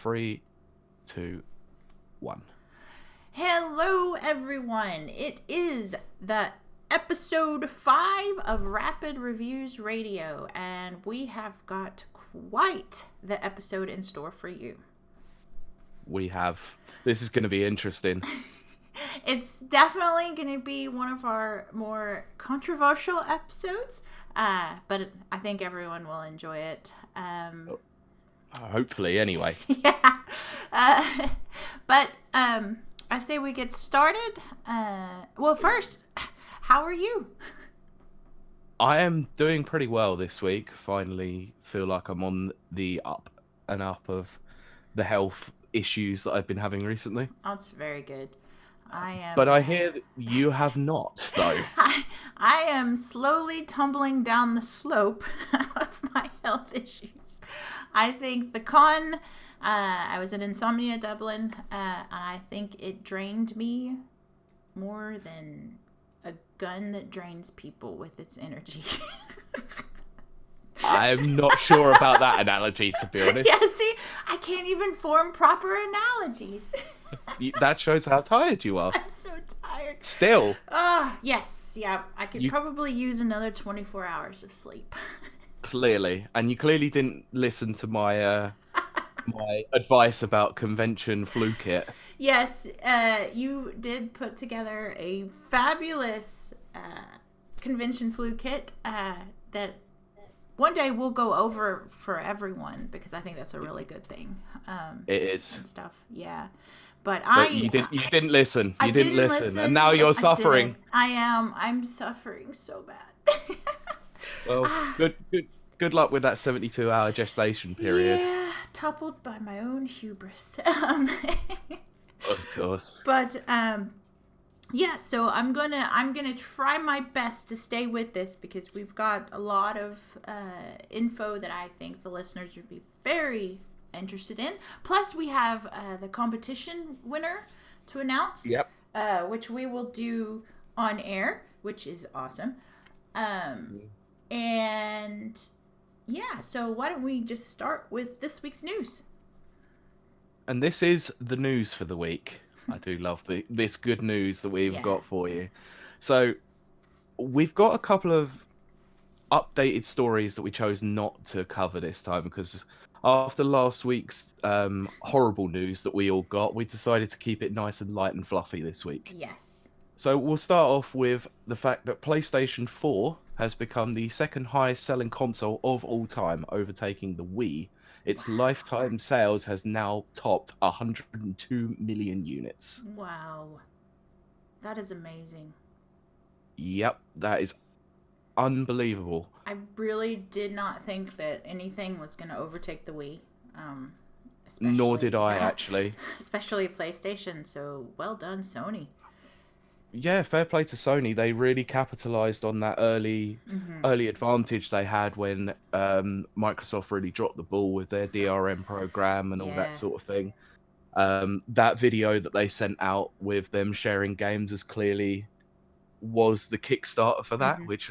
3, 2, 1. Hello, everyone. It is the episode 5 of Rapid Reviews Radio, and we have got quite the episode in store for you. We have. This is going to be interesting. It's definitely going to be one of our more controversial episodes, but I think everyone will enjoy it. Hopefully, anyway. Yeah. But I say we get started. Well, first, how are you? I am doing pretty well this week. Finally feel like I'm on the up and up of the health issues that I've been having recently. That's very good. I am. But I hear that you have not, though. I am slowly tumbling down the slope of my health issues. I think I was in Insomnia, Dublin, and I think it drained me more than a gun that drains people with its energy. I'm not sure about that analogy, to be honest. Yeah, see, I can't even form proper analogies. That shows how tired you are. I'm so tired. Still. Yes, yeah, I could probably use another 24 hours of sleep. Clearly. And you clearly didn't listen to my my advice about convention flu kit. Yes, you did put together a fabulous convention flu kit that one day we'll go over for everyone, because I think that's a really good thing. It is. And stuff, yeah. But you didn't listen. You didn't listen, and now you're suffering. I'm suffering so bad. Well, good luck with that 72-hour gestation period. Yeah, toppled by my own hubris. Of course. But yeah, so I'm gonna try my best to stay with this, because we've got a lot of info that I think the listeners would be very interested in. Plus, we have the competition winner to announce. Yep. Which we will do on air, which is awesome. And yeah, so why don't we just start with this week's news? And this is the news for the week. I do love this good news that we've got for you. So we've got a couple of updated stories that we chose not to cover this time, because after last week's horrible news that we all got, we decided to keep it nice and light and fluffy this week. Yes. So we'll start off with the fact that PlayStation 4 has become the second highest selling console of all time, overtaking the Wii. Its lifetime sales has now topped 102 million units. Wow. That is amazing. Yep, that is unbelievable. I really did not think that anything was going to overtake the Wii. Nor did I, actually. Especially PlayStation, so well done, Sony. Yeah, fair play to Sony. They really capitalized on that early advantage they had when Microsoft really dropped the ball with their DRM program and all that sort of thing. That video that they sent out with them sharing games as clearly was the Kickstarter for that, which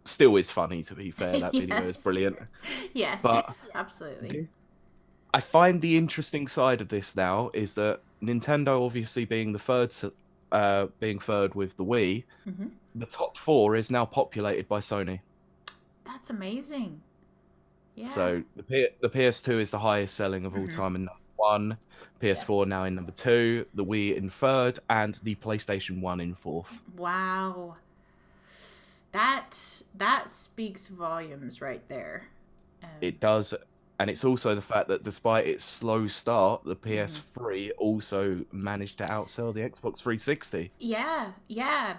still is funny, to be fair. That video is brilliant. Yes, but absolutely. I find the interesting side of this now is that Nintendo, obviously being the third with the Wii, the top 4 is now populated by Sony. That's amazing. Yeah. So the PS2 is the highest selling of all time in number 1, PS4 now in number 2, the Wii in 3rd, and the PlayStation 1 in 4th. Wow. That speaks volumes right there. It does. And it's also the fact that despite its slow start, the PS3 also managed to outsell the Xbox 360. Yeah,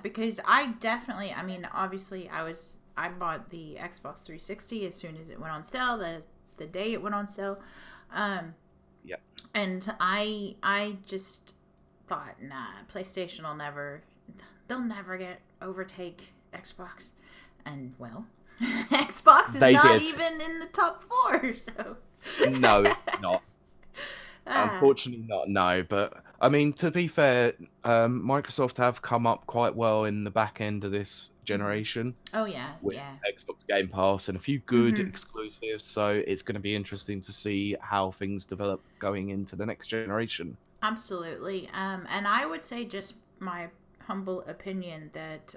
because obviously I bought the Xbox 360 as soon as it went on sale, the day it went on sale. And I just thought, nah, PlayStation they'll never overtake Xbox. And well, Xbox is not even in the top 4, so. No, it's not. Unfortunately not, no. But I mean, to be fair, Microsoft have come up quite well in the back end of this generation Oh yeah, with yeah. Xbox Game Pass and a few good Mm-hmm. exclusives. So it's going to be interesting to see how things develop going into the next generation. Absolutely. And I would say, just my humble opinion, that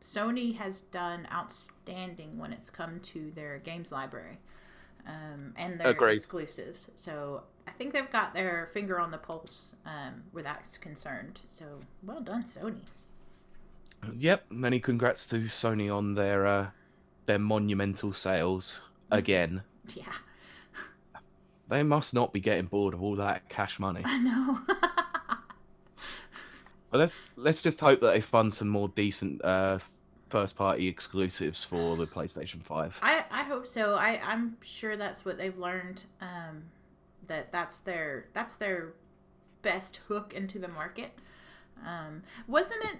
Sony has done outstanding when it's come to their games library, and their Agreed. exclusives. So I think they've got their finger on the pulse, where that's concerned. So well done, Sony. Yep. Many congrats to Sony on their monumental sales again. Yeah, They must not be getting bored of all that cash money. I know. But let's just hope that they fund some more decent first party exclusives for the PlayStation 5. I hope so. I'm sure that's what they've learned. That's their best hook into the market. Wasn't it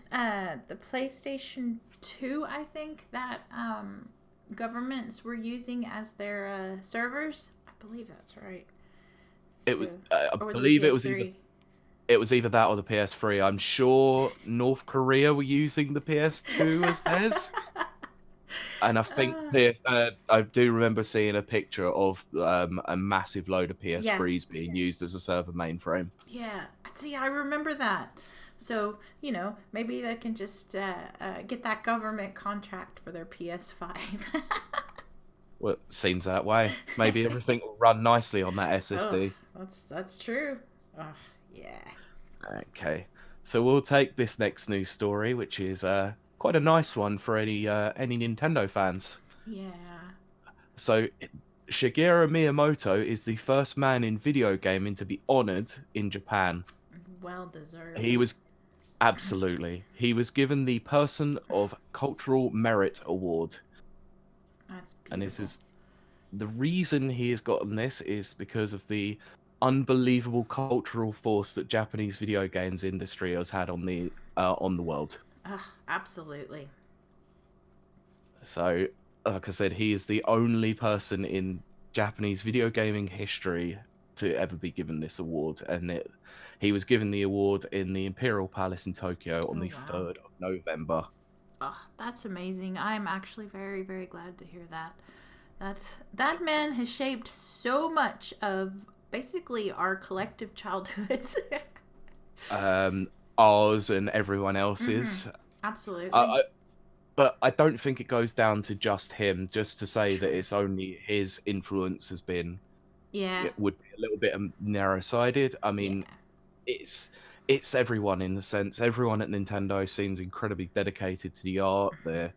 the PlayStation 2, I think, that governments were using as their servers? I believe that's right. It So, was I or was it the believe PS3? it was either that or the PS3. I'm sure North Korea were using the PS2 as theirs. And I think I do remember seeing a picture of a massive load of Yeah, PS3s being used as a server mainframe. yeah. See, I remember that. So, maybe they can just get that government contract for their PS5. Well, it seems that way. Maybe everything will run nicely on that Oh, SSD. that's true. Oh, yeah. Okay, so we'll take this next news story, which is quite a nice one for any Nintendo fans. Yeah. So, Shigeru Miyamoto is the first man in video gaming to be honored in Japan. Well He deserved. was absolutely. He was given the Person of Cultural Merit Award, That's and this beautiful. is the reason he has gotten this is because of the unbelievable cultural force that Japanese video games industry has had on the world. Absolutely. So, like I said, he is the only person in Japanese video gaming history to ever be given this award, and he was given the award in the Imperial Palace in Tokyo on Oh, the wow. 3rd of November. Oh, that's amazing. I'm actually very, very glad to hear that. That man has shaped so much of basically our collective childhoods. Um, Ours and everyone Mm-hmm. else's. Absolutely. I, but I don't think it goes down to just him. Just to say that True. it's only his influence has been Yeah. it would be a little bit narrow-sided. I Yeah. mean, it's it's everyone in the sense. Everyone at Nintendo seems incredibly dedicated to the art. There,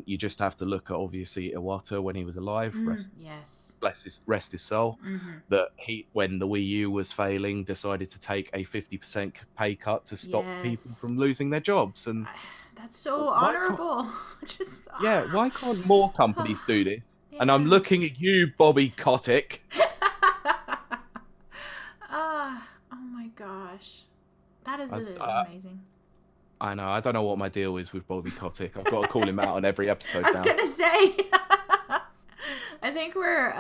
you just have to look at obviously Iwata when he was alive. Yes. Rest his soul. Mm-hmm. That he, when the Wii U was failing, decided to take a 50% pay cut to stop people Yes. from losing their jobs. And That's so why can't honorable. Just why can't more companies do this? And I'm yes. looking at you, Bobby Kotick. Oh my gosh. That is I, I, amazing. I know. I don't know what my deal is with Bobby Kotick. I've got to call him out on every episode I was now. gonna say. I think we're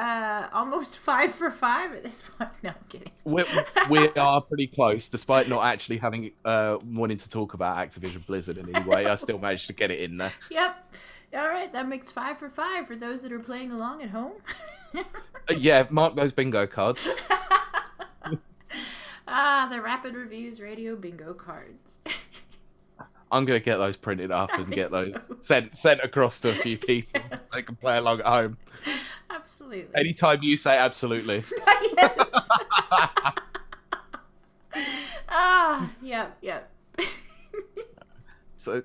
almost 5 for 5 at this point. No, I'm kidding. We are pretty close, despite not actually having wanting to talk about Activision Blizzard in any way. I still managed to get it in there. Yep. All right, that makes 5 for 5 for those that are playing along at home. Yeah, mark those bingo cards. The Rapid Reviews Radio Bingo cards. I'm gonna get those printed up I and think get those so. sent across to a few people so Yes. they can play along at home. Absolutely. Anytime you say absolutely. Yes. Yep, yep. So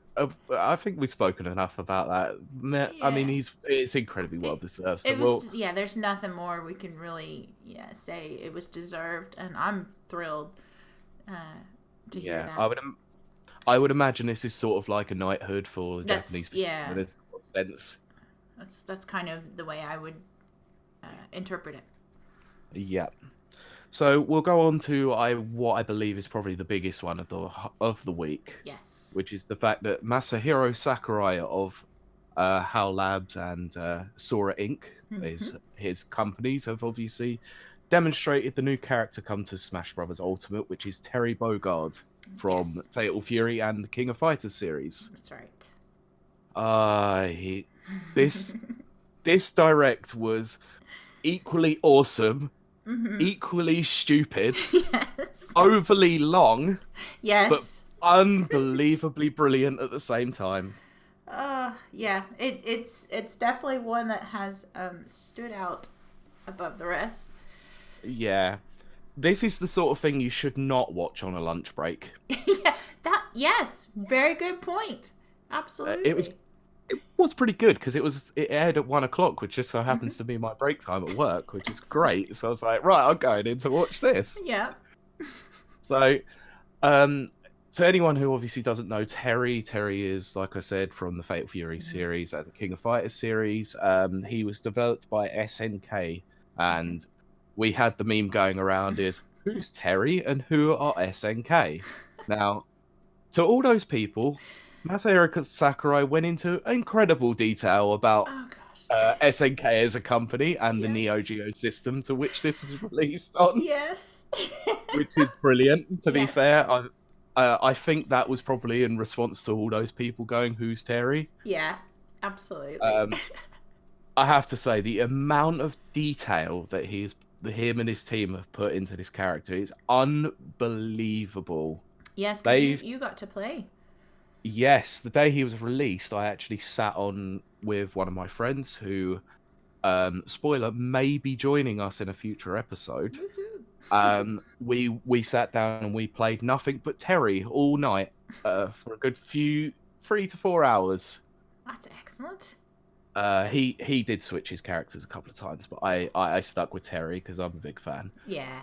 I think we've spoken enough about that. I mean, Yeah. it's incredibly well It, deserved. So it was just, yeah, there's nothing more we can really say. It was deserved, and I'm thrilled uh, to hear yeah, that. I would imagine this is sort of like a knighthood for the That's Japanese people yeah. in a sort of sense. That's kind of the way I would interpret it. Yeah. So we'll go on to what I believe is probably the biggest one of the week, Yes. which is the fact that Masahiro Sakurai of HAL Labs and Sora Inc. Mm-hmm. is his companies have obviously demonstrated the new character come to Smash Bros. Ultimate, which is Terry Bogard from Yes, Fatal Fury and the King of Fighters series. that's right. This this direct was equally awesome, equally stupid, Yes. overly long, but Yes. unbelievably brilliant at the same time. Yeah. It's definitely one that has stood out above the rest. Yeah. This is the sort of thing you should not watch on a lunch break. Yeah. Yes. Very good point. It was Absolutely. pretty good because it aired at 1 o'clock, which just so happens to be my break time at work, which is Excellent. great. So I was like, right, I'm going in to watch this. Yeah. So, um, to anyone who obviously doesn't know Terry is, like I said, from the Fatal Fury series and the King of Fighters series. He was developed by SNK, and we had the meme going around is who's Terry and who are SNK? Now, to all those people, Masahiro Sakurai went into incredible detail about Oh gosh. SNK as a company and the Yes. Neo Geo system to which this was released on, Yes. which is brilliant. To be Yes. fair, I think that was probably in response to all those people going, "Who's Terry?" Yeah. Absolutely. Um, I have to say the amount of detail that him and his team have put into this character is unbelievable. Yes, because They've you got to play. Yes, the day he was released, I actually sat on with one of my friends who, spoiler, may be joining us in a future episode. Woohoo. We sat down and we played nothing but Terry all night for a good 3 to 4 hours. That's excellent. He did switch his characters a couple of times, but I stuck with Terry because I'm a big fan. Yeah.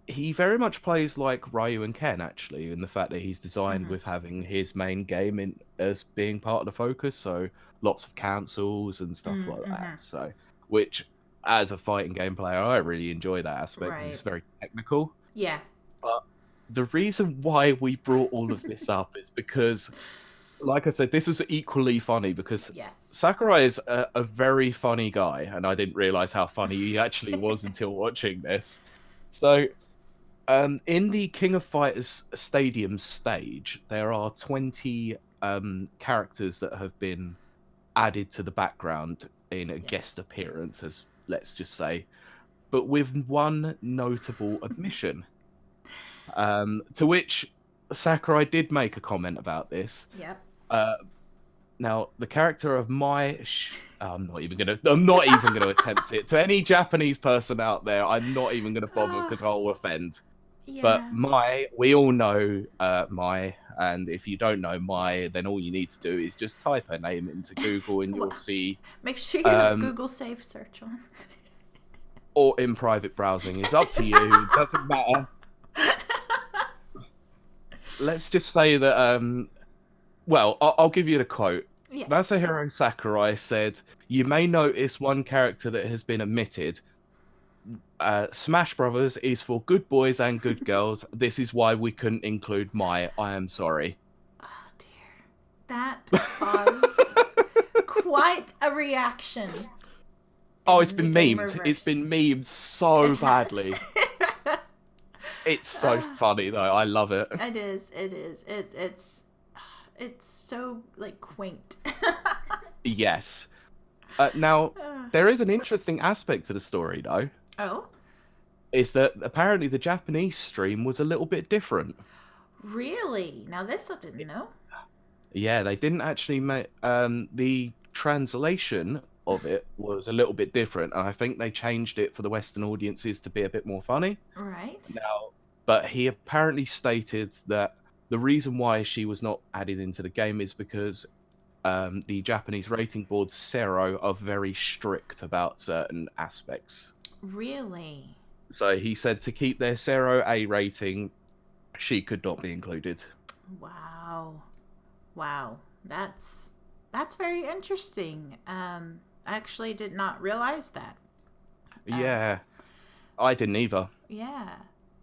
He very much plays like Ryu and Ken, actually, in the fact that he's designed with having his main game as being part of the focus, so lots of cancels and stuff like that. So, which, as a fighting game player, I really enjoy that aspect because it's very technical. Yeah. But the reason why we brought all of this up is because, like I said, this is equally funny because Yes. Sakurai is a very funny guy, and I didn't realize how funny he actually was until watching this. So, in the King of Fighters Stadium stage, there are 20 characters that have been added to the background in a guest appearance, as let's just say, but with one notable omission. To which Sakurai did make a comment about this. Yep. Now, the character of I'm not even gonna attempt it. To any Japanese person out there, I'm not even gonna bother because I'll offend. Yeah. But we all know Mai, and if you don't know Mai, then all you need to do is just type her name into Google and you'll see. Make sure you have Google Safe Search on. Or in private browsing. It's up to you. It doesn't matter. Let's just say that, well, I'll give you the quote. Yes. Masahiro Sakurai said, "You may notice one character that has been omitted. Smash Brothers is for good boys and good girls. This is why we couldn't include Mai. I am sorry." Oh dear. That caused quite a reaction. Oh, it's been memed. It's been memed so badly. It's so funny though. I love it. It is. It is. It's so like quaint. Yes. Now, there is an interesting aspect to the story though. Oh? Is that apparently the Japanese stream was a little bit different. Really? Now this I didn't know. Yeah, they didn't actually make the translation of it was a little bit different, and I think they changed it for the Western audiences to be a bit more funny. Right. Now, but he apparently stated that the reason why she was not added into the game is because the Japanese rating board Sero are very strict about certain aspects. Really? So he said to keep their Sero A rating, she could not be included. Wow. Wow. That's very interesting. I actually did not realize that. Yeah. I didn't either. Yeah.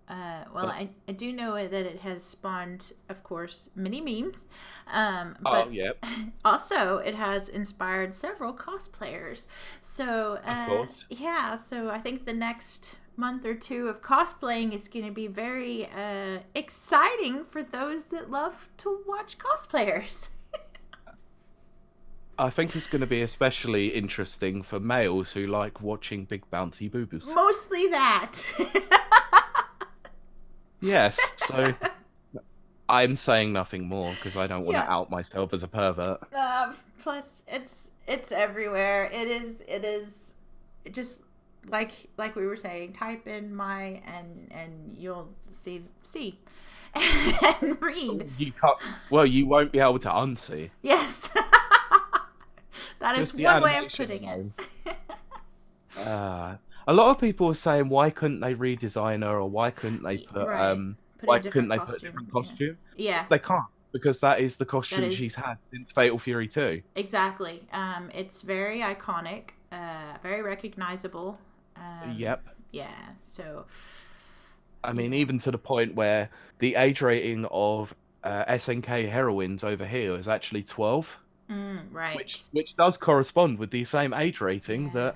Well, I do know that it has spawned, of course, many memes, Oh, but yeah, also it has inspired several cosplayers. So, of course. yeah, so I think the next month or two of cosplaying is going to be very exciting for those that love to watch cosplayers. I think it's going to be especially interesting for males who like watching big bouncy boo-boos. Mostly that. Yes, so I'm saying nothing more because I don't want Yeah. to out myself as a pervert. Plus, it's everywhere. It is just like we were saying. Type in my and you'll see and read. You can't. Well, you won't be able to unsee. Yes, that is Just the one way of animation putting it. alone. A lot of people are saying, why couldn't they redesign her, or why couldn't they put Right. Put a why couldn't different they put a costume. different costume? Yeah. They can't, because that is the That costume she's is had since Fatal Fury 2. exactly. It's very iconic. Very recognizable. Yep. Yeah. So. I mean, even to the point where the age rating of SNK heroines over here is actually 12, Right. which does correspond with the same age rating Yeah.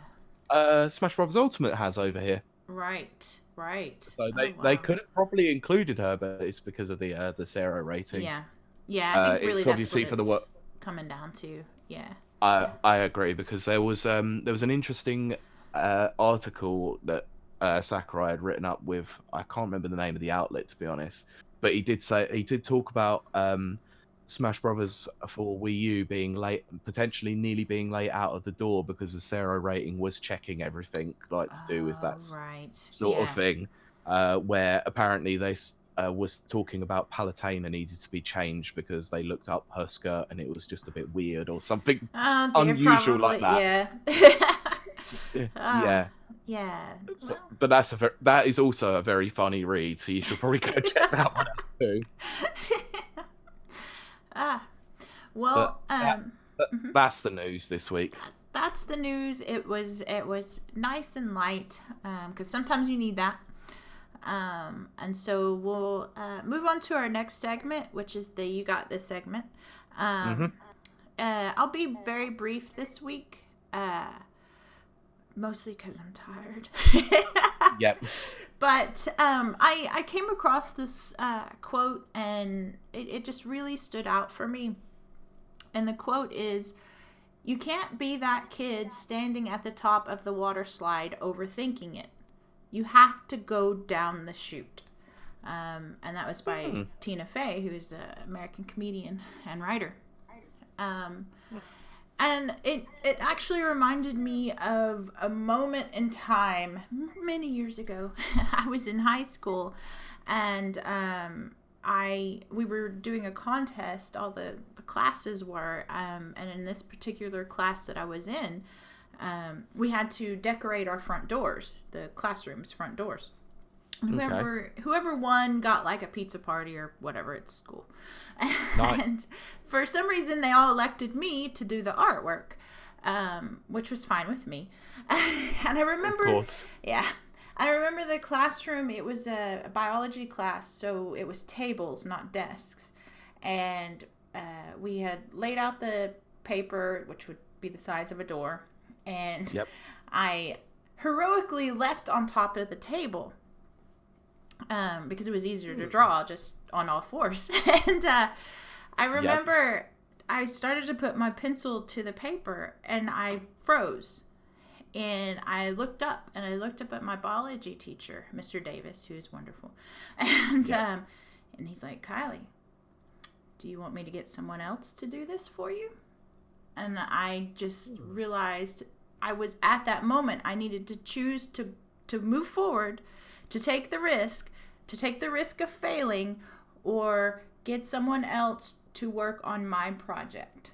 that Smash Bros. Ultimate has over here. Right. Right. So Oh they wow. could have probably included her, but it's because of the Sarah rating. Yeah. Yeah. I think really It's that's what obviously for the work. it's coming down to. Yeah. I agree, because there was an interesting article that Sakurai had written up with, I can't remember the name of the outlet, to be honest, but he did talk about Smash Brothers for Wii U being potentially nearly being late out of the door because the Sarah rating was checking everything like to do with that Right. sort of Yeah. thing, where apparently they was talking about Palutena needed to be changed because they looked up her skirt and it was just a bit weird or something Oh dear. unusual like Probably. that. Yeah. Yeah. Yeah. So, Well. but that is also a very funny read, so you should probably go check that one out too. Ah. But Well. that's the news this week. That's the news. It was nice and light because sometimes you need that. And so we'll move on to our next segment, which is the You Got This segment. I'll be very brief this week, mostly because I'm tired. Yep. But I came across this quote, and it just really stood out for me. And the quote is, "You can't be that kid standing at the top of the water slide overthinking it. You have to go down the chute." And that was by Tina Fey, who's an American comedian and writer. And it actually reminded me of a moment in time many years ago. I was in high school, and we were doing a contest. All the classes were, and in this particular class that I was in, we had to decorate our front doors, the classroom's front doors. Whoever won got like a pizza party or whatever at school. Nice. And for some reason, they all elected me to do the artwork, which was fine with me. And I remember, Of course. yeah, I remember the classroom. It was a biology class, so it was tables, not desks. And we had laid out the paper, which would be the size of a door. And Yep. I heroically leapt on top of the table. Because it was easier to draw just on all fours. And I remember I started to put my pencil to the paper and I froze. And I looked up at my biology teacher, Mr. Davis, who is wonderful. And and he's like, "Kiley, do you want me to get someone else to do this for you?" And I just realized I was at that moment. I needed to choose to move forward, to take the risk of failing, or get someone else to work on my project.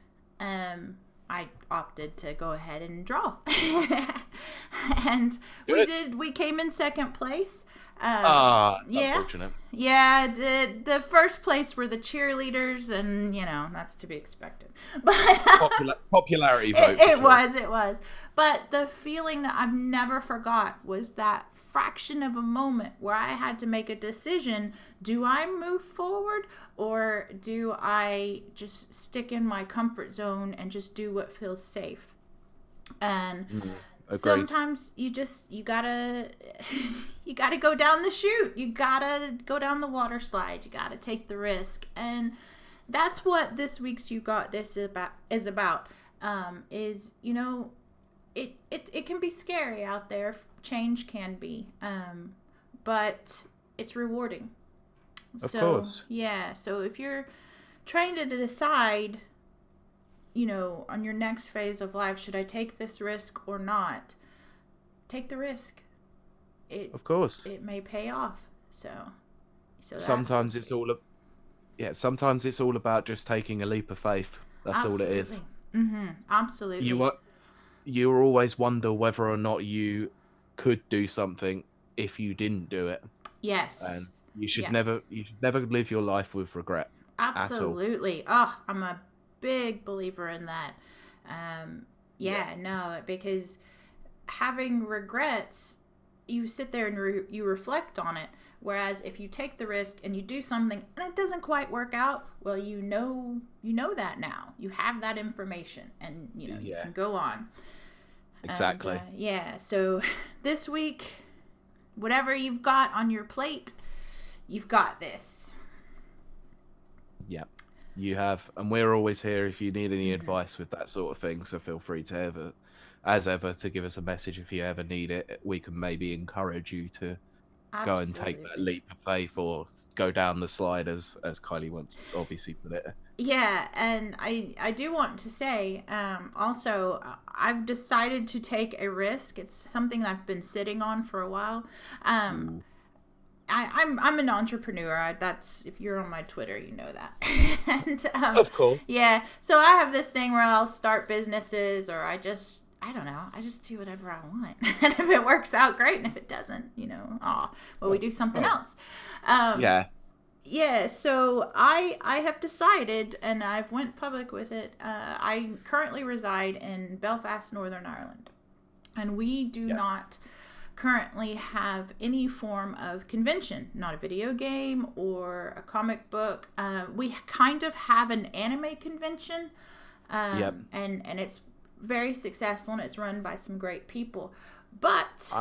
I opted to go ahead and draw. And we came in second place. It's unfortunate. Yeah, the first place were the cheerleaders, and that's to be expected. But Popularity vote. it was. But the feeling that I've never forgot was that fraction of a moment where I had to make a decision. Do I move forward, or do I just stick in my comfort zone and just do what feels safe? And sometimes you gotta you gotta go down the chute, you gotta go down the water slide, you gotta take the risk. And that's what this week's You Got This is about. It can be scary out there. Change can be, but it's rewarding. Of course. Yeah. So if you're trying to decide, on your next phase of life, should I take this risk or not? Take the risk. Of course. It may pay off. So sometimes it's all about just taking a leap of faith. That's all it is. Absolutely. You always wonder whether or not you could do something if you didn't do it. Yes. And you should never live your life with regret. Absolutely. Oh, I'm a big believer in that. Because having regrets, you sit there and you reflect on it. Whereas if you take the risk and you do something and it doesn't quite work out, well, you know that now. You have that information, and you can go on. Exactly. And, so this week, whatever you've got on your plate, you've got this. Yeah, you have. And we're always here if you need any advice with that sort of thing. So feel free to to give us a message if you ever need it. We can maybe encourage you to go and take that leap of faith, or go down the slide, as Kiley once obviously put it. Yeah, and I do want to say, also, I've decided to take a risk. It's something I've been sitting on for a while. I'm an entrepreneur. That's, if you're on my Twitter, you know that. And, of course. Yeah, so I have this thing where I'll start businesses, or I don't know. I just do whatever I want. And if it works out, great. And if it doesn't, we do something else. Yeah, so I have decided, and I've went public with it. I currently reside in Belfast, Northern Ireland. And we do not currently have any form of convention, not a video game or a comic book. We kind of have an anime convention. And it's very successful, and it's run by some great people, but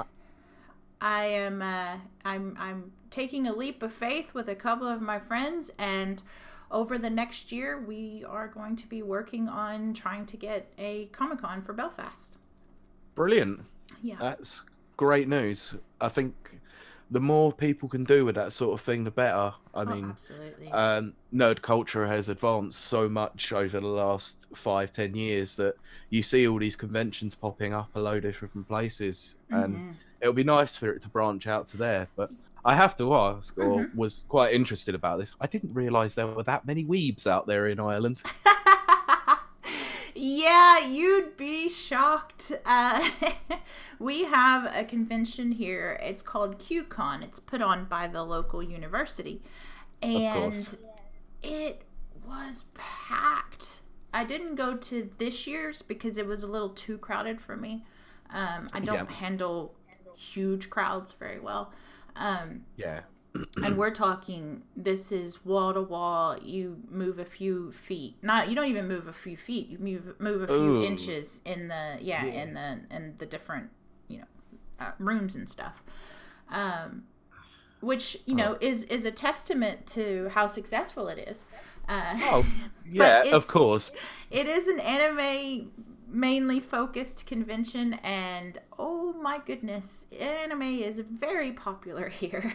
I'm taking a leap of faith with a couple of my friends, and over the next year we are going to be working on trying to get a Comic-Con for Belfast. Brilliant. Yeah, that's great news. I think the more people can do with that sort of thing, the better. I mean, absolutely. Nerd culture has advanced so much over the last 5-10 years that you see all these conventions popping up a load of different places, and it'll be nice for it to branch out to there. But I have to ask, or was quite interested about this, I didn't realise there were that many weebs out there in Ireland. Yeah, you'd be shocked. We have a convention here. It's called QCon. It's put on by the local university. And it was packed. I didn't go to this year's because it was a little too crowded for me. I don't handle huge crowds very well. And we're talking, this is wall to wall. You move a few feet. You don't even move a few feet. You move a few inches in the different rooms and stuff. Which is a testament to how successful it is. Of course. It is an anime mainly focused convention, and oh my goodness, anime is very popular here.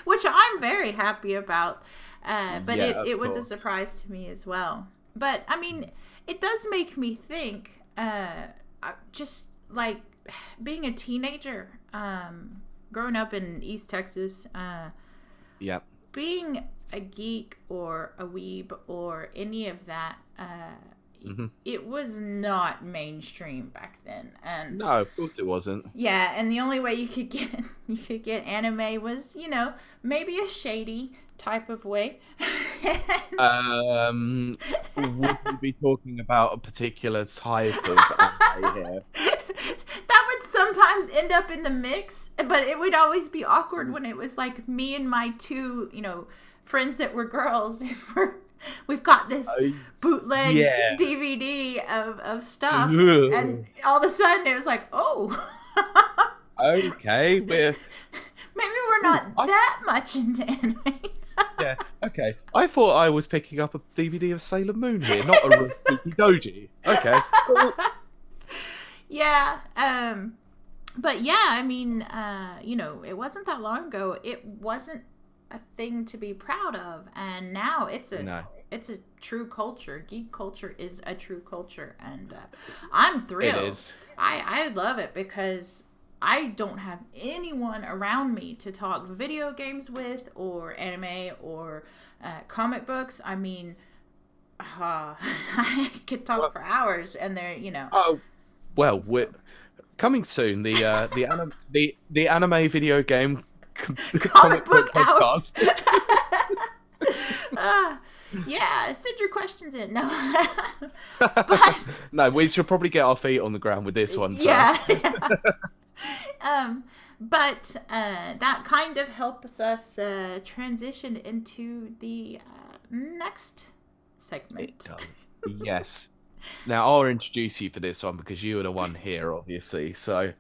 Which I'm very happy about, but it was a surprise to me as well. But I mean, it does make me think, just like being a teenager, growing up in East Texas, being a geek or a weeb or any of that, it was not mainstream back then. And no, of course it wasn't. Yeah, and the only way you could get anime was, maybe a shady type of way. Would we be talking about a particular type of anime here? That would sometimes end up in the mix, but it would always be awkward when it was like me and my two, friends that were girls. We've got this bootleg Yeah. DVD of stuff, and all of a sudden it was like, oh, Okay, maybe we're not that much into anime. yeah, okay. I thought I was picking up a DVD of Sailor Moon here, not a Spooky Doji. Okay. Yeah, but yeah, I mean, it wasn't that long ago. It wasn't a thing to be proud of, and now it's a true culture. Geek culture is a true culture, and I'm thrilled. It is. I love it because I don't have anyone around me to talk video games with, or anime, or comic books. I mean, I could talk for hours, and they're Oh, well, we're coming soon. The anime video game comic book podcast. Yeah, send your questions in. No, but no, we should probably get our feet on the ground with this one first. Yeah. But that kind of helps us transition into the next segment. Yes. Now, I'll introduce you for this one because you were the one here, obviously. So,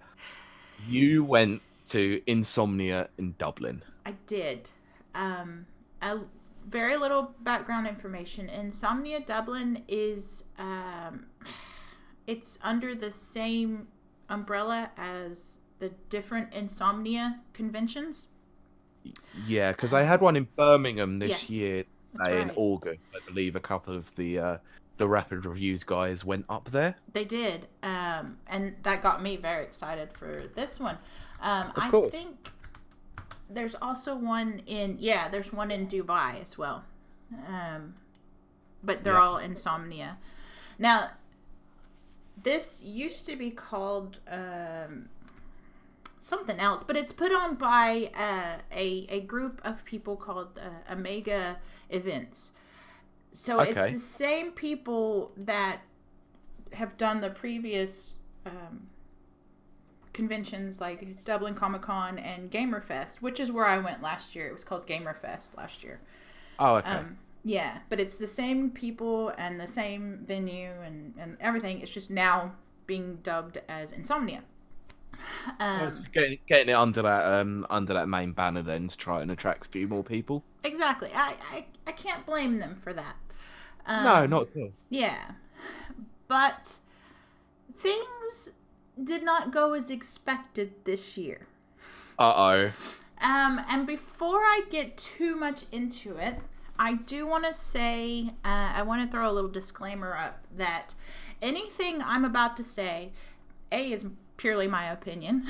you went to Insomnia in Dublin. I did. A very little background information. Insomnia Dublin is it's under the same umbrella as the different Insomnia conventions. Yeah, because I had one in Birmingham this Yes, year in August. I believe a couple of the Rapid Reviews guys went up there. They did, and that got me very excited for this one. Of course. I think there's also one there's one in Dubai as well. But they're all Insomnia. Now, this used to be called something else, but it's put on by a group of people called Omega Events. So it's the same people that have done the previous conventions like Dublin Comic Con and Gamerfest, which is where I went last year. It was called Gamerfest last year. Oh, okay. Yeah, but it's the same people and the same venue and everything. It's just now being dubbed as Insomnia. Just getting it under that main banner then to try and attract a few more people. Exactly. I can't blame them for that. No, not at all. Yeah. But things did not go as expected this year. Uh-oh. And before I get too much into it, I do want to say, I want to throw a little disclaimer up that anything I'm about to say, A, is purely my opinion,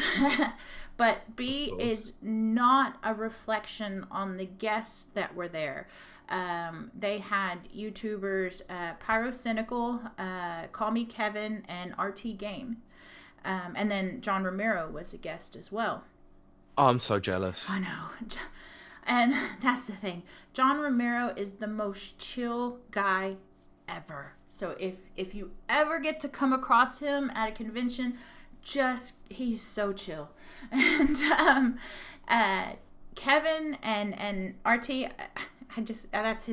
but B, is not a reflection on the guests that were there. They had YouTubers, Pyrocynical, Call Me Kevin, and RT Game. And then John Romero was a guest as well. Oh, I'm so jealous. I know. And that's the thing. John Romero is the most chill guy ever. So if you ever get to come across him at a convention, he's so chill. And Kevin and RT, that's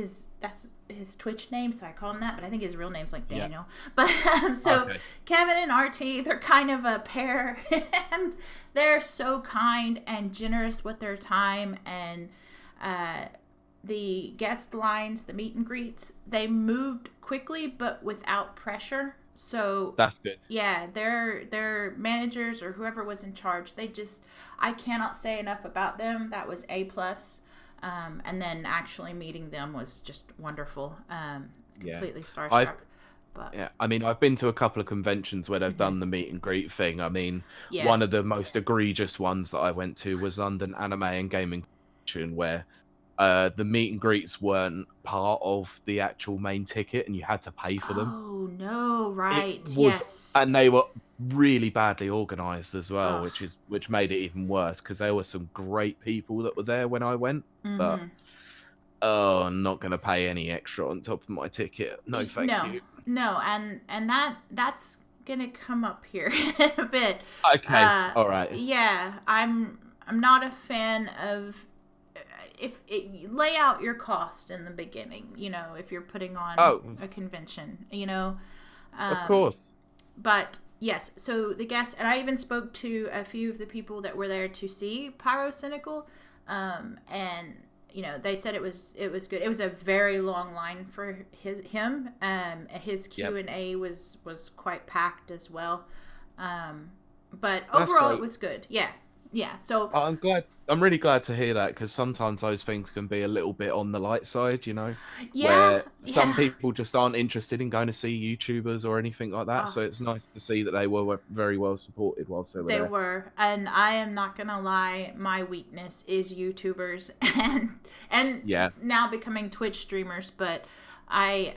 his Twitch name, so I call him that, but I think his real name's like Daniel. Yeah. But Kevin and RT, they're kind of a pair, and they're so kind and generous with their time, and the guest lines, the meet and greets, they moved quickly but without pressure. So that's good. Yeah, their managers or whoever was in charge, I cannot say enough about them. That was A+. And then actually meeting them was just wonderful. Completely starstruck. I mean, I've been to a couple of conventions where they've done the meet and greet thing. I mean, one of the most egregious ones that I went to was London Anime and Gaming Convention, where the meet and greets weren't part of the actual main ticket and you had to pay for them. Oh, no, right. Yes. And they were really badly organised as well, which made it even worse because there were some great people that were there when I went. But, I'm not going to pay any extra on top of my ticket. No, thank you. No, and that's gonna come up here in a bit. Okay, all right. Yeah, I'm not a fan of if lay out your cost in the beginning. You know, if you're putting on Oh, a convention, you know. of Um, course. but yes, so the guests, and I even spoke to a few of the people that were there to see Pyrocynical, and you know they said it was good. It was a very long line for him. His Yep, Q&A was quite packed as well. But that's overall, it great. was good. Yeah, yeah. So I'm glad. I'm really glad to hear that because sometimes those things can be a little bit on the light side, yeah, where some yeah. people just aren't interested in going to see YouTubers or anything like that. Oh, So it's nice to see that they were very well supported whilst they were they there. were, and I am not gonna lie. My weakness is YouTubers, and Yeah. now becoming Twitch streamers. But I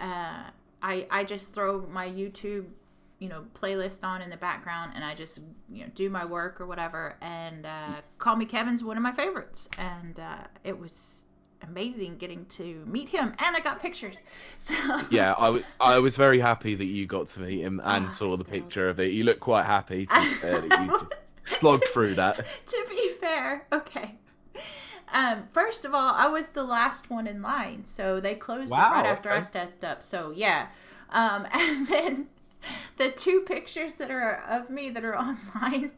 I just throw my YouTube, you know, playlist on in the background, and I just do my work or whatever. And Call Me Kevin's one of my favorites, and it was amazing getting to meet him, and I got pictures. So Yeah, I was very happy that you got to meet him and I was saw the stoked. picture of it. You look quite happy, to be fair, that you slogged through that. To be fair, okay. First of all, I was the last one in line, so they closed it right Wow. after I Okay. stepped up. So yeah, and then the two pictures that are of me that are online.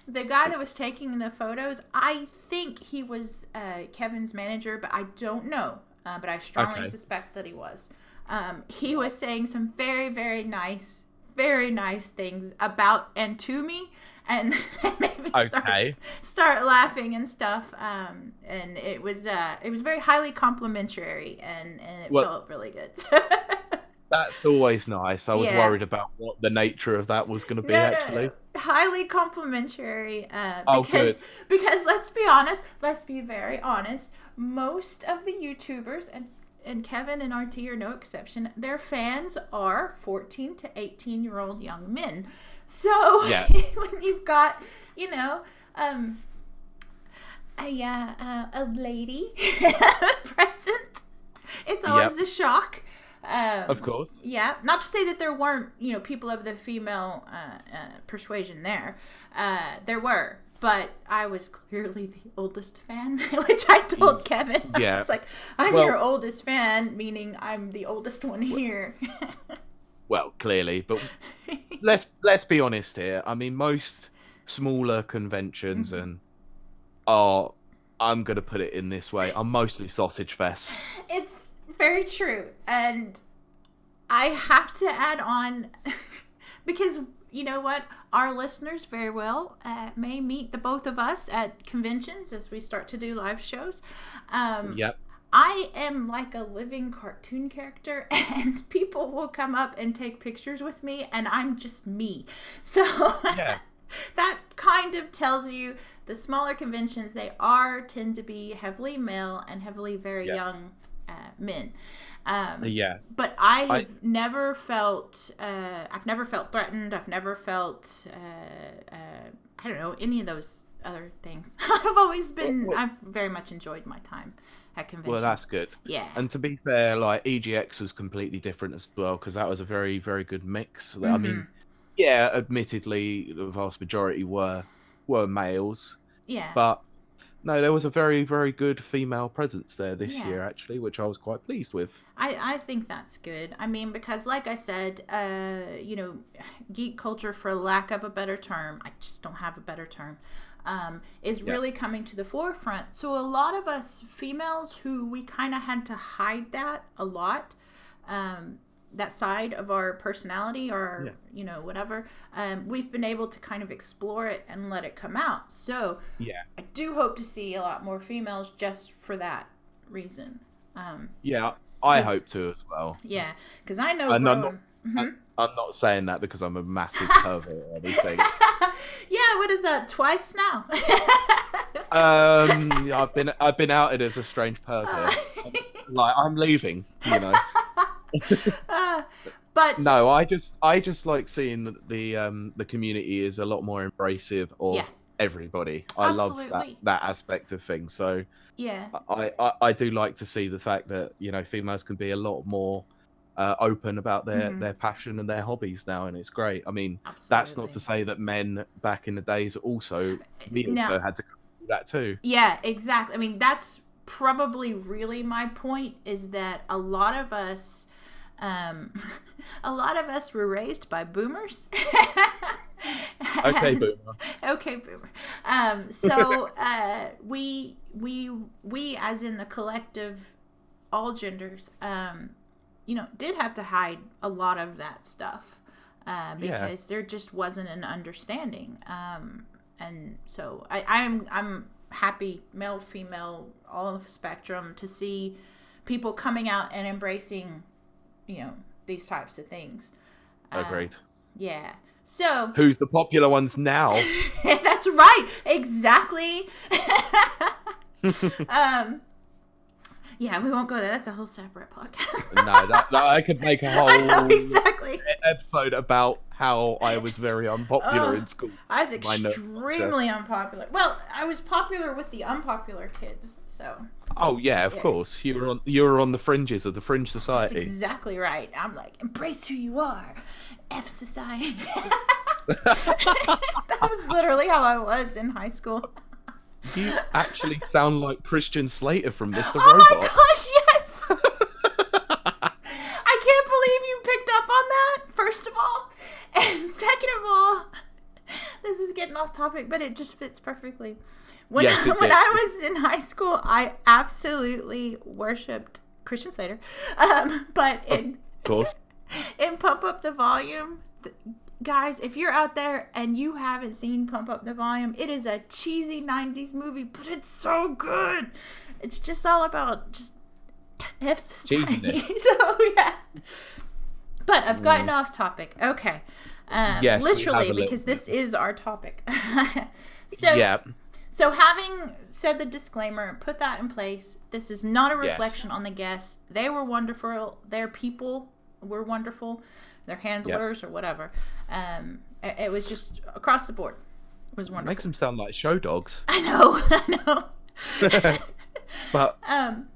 The guy that was taking the photos, I think he was Kevin's manager, but I don't know. But I strongly Okay. suspect that he was. He was saying some very nice things about and to me, and it made me Okay. start laughing and stuff. And it was very highly complimentary, and it Well, felt really good. that's always nice. I was Yeah. worried about what the nature of that was going to be, No. actually. Highly complimentary. Oh, good. Because let's be honest. Let's be very honest. Most of the YouTubers and Kevin and RT are no exception. Their fans are 14 to 18-year-old young men. So Yeah. when you've got you know um a lady present, it's always Yep. a shock. Of course. Yeah, not to say that there weren't, people of the female persuasion there. There were, but I was clearly the oldest fan, which I told Kevin. I Yeah. was like, I'm your Well, oldest fan, meaning I'm the oldest one here. clearly, but let's be honest here. I mean, most smaller conventions Mhm. and are, I'm gonna put it in this way, are mostly sausage fests. It's very true. And I have to add on because you know what? Our listeners very well may meet the both of us at conventions as we start to do live shows. Um, Yep. I am like a living cartoon character, and people will come up and take pictures with me, and I'm just me. So Yeah. that kind of tells you the smaller conventions, they tend to be heavily male and heavily very Yeah. young men. Yeah. But I I have never felt I've never felt threatened. I've never felt I don't know, any of those other things. I've very much enjoyed my time at Well, that's conventions. good. Yeah. And to be fair, like EGX was completely different as well because that was a very, very good mix. I mean, Mhm. yeah, admittedly, the vast majority were males, Yeah. but no, there was a very, very good female presence there this Yeah. year, actually, which I was quite pleased with. I think that's good. I mean, because like I said, geek culture, for lack of a better term, I just don't have a better term, is Yeah, really coming to the forefront. So a lot of us females who we kind of had to hide that a lot, that side of our personality or, yeah, whatever, we've been able to kind of explore it and let it come out. So yeah, I do hope to see a lot more females just for that reason. Um, yeah. I because hope to as well. yeah, because I know And I'm not, growing. I- Hmm. I'm not saying that because I'm a massive pervert or anything. Yeah, what is that? Twice now. Yeah, I've been outed as a strange pervert. Like I'm leaving, you know. Uh, but No, I just like seeing that the community is a lot more embracive yeah, of everybody. I love absolutely. that aspect of things. So Yeah. I do like to see the fact that females can be a lot more. open about their passion and their hobbies now, and it's great. I mean, that's not to Absolutely. say that men back in the days we No. also had to do that too. Yeah, exactly. I mean, that's probably really my point, is that a lot of us, um, a lot of us were raised by boomers. Okay, And boomer. okay, boomer. So we as in the collective, all genders, did have to hide a lot of that stuff, Yeah, because there just wasn't an understanding. And so I'm happy, male, female, all of the spectrum, to see people coming out and embracing, these types of things. agreed. Yeah. So Who's the popular ones now? that's right, exactly. um, yeah, we won't go there. That's a whole separate podcast. No, that I could make a I know, whole exactly. episode about how I was very unpopular in school. I was My nerd extremely unpopular. Well, I was popular with the unpopular kids, so. Oh yeah, of course. You were on the fringes of the fringe That's society. exactly right. I'm like, embrace who you are. F society. That was literally how I was in high school. You actually sound like Christian Slater from Mr. Oh Robot. my gosh, yes! I can't believe you picked up on that, first of all. And second of all, this is getting off topic, but it just fits perfectly. When, Yes, it when did. I was in high school, I absolutely worshipped Christian Slater. But Of course. in Pump Up the Volume, guys, if you're out there and you haven't seen Pump Up the Volume, it is a cheesy 90s movie, but it's so good. It's just all about just F society. Cheesiness. So, yeah. But I've gotten off topic. Okay. Yes, we have literally, a little because this bit. is our topic. So, Yeah. so having said the disclaimer, put that in place. This is not a reflection on the guests. They were wonderful. Their people were wonderful. Their handlers or whatever. It was just across the board. It was wonderful. Makes them sound like show dogs. I know. But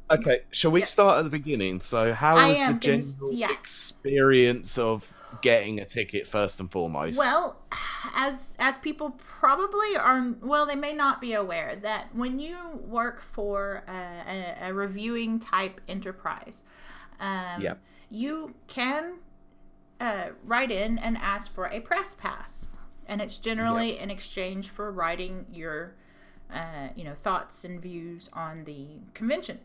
okay, shall we start at the beginning? So how was the general experience of getting a ticket first and foremost? Well, as people probably are, well, they may not be aware that when you work for a reviewing type enterprise, you can write in and ask for a press pass, and it's generally in exchange for writing your thoughts and views on the convention.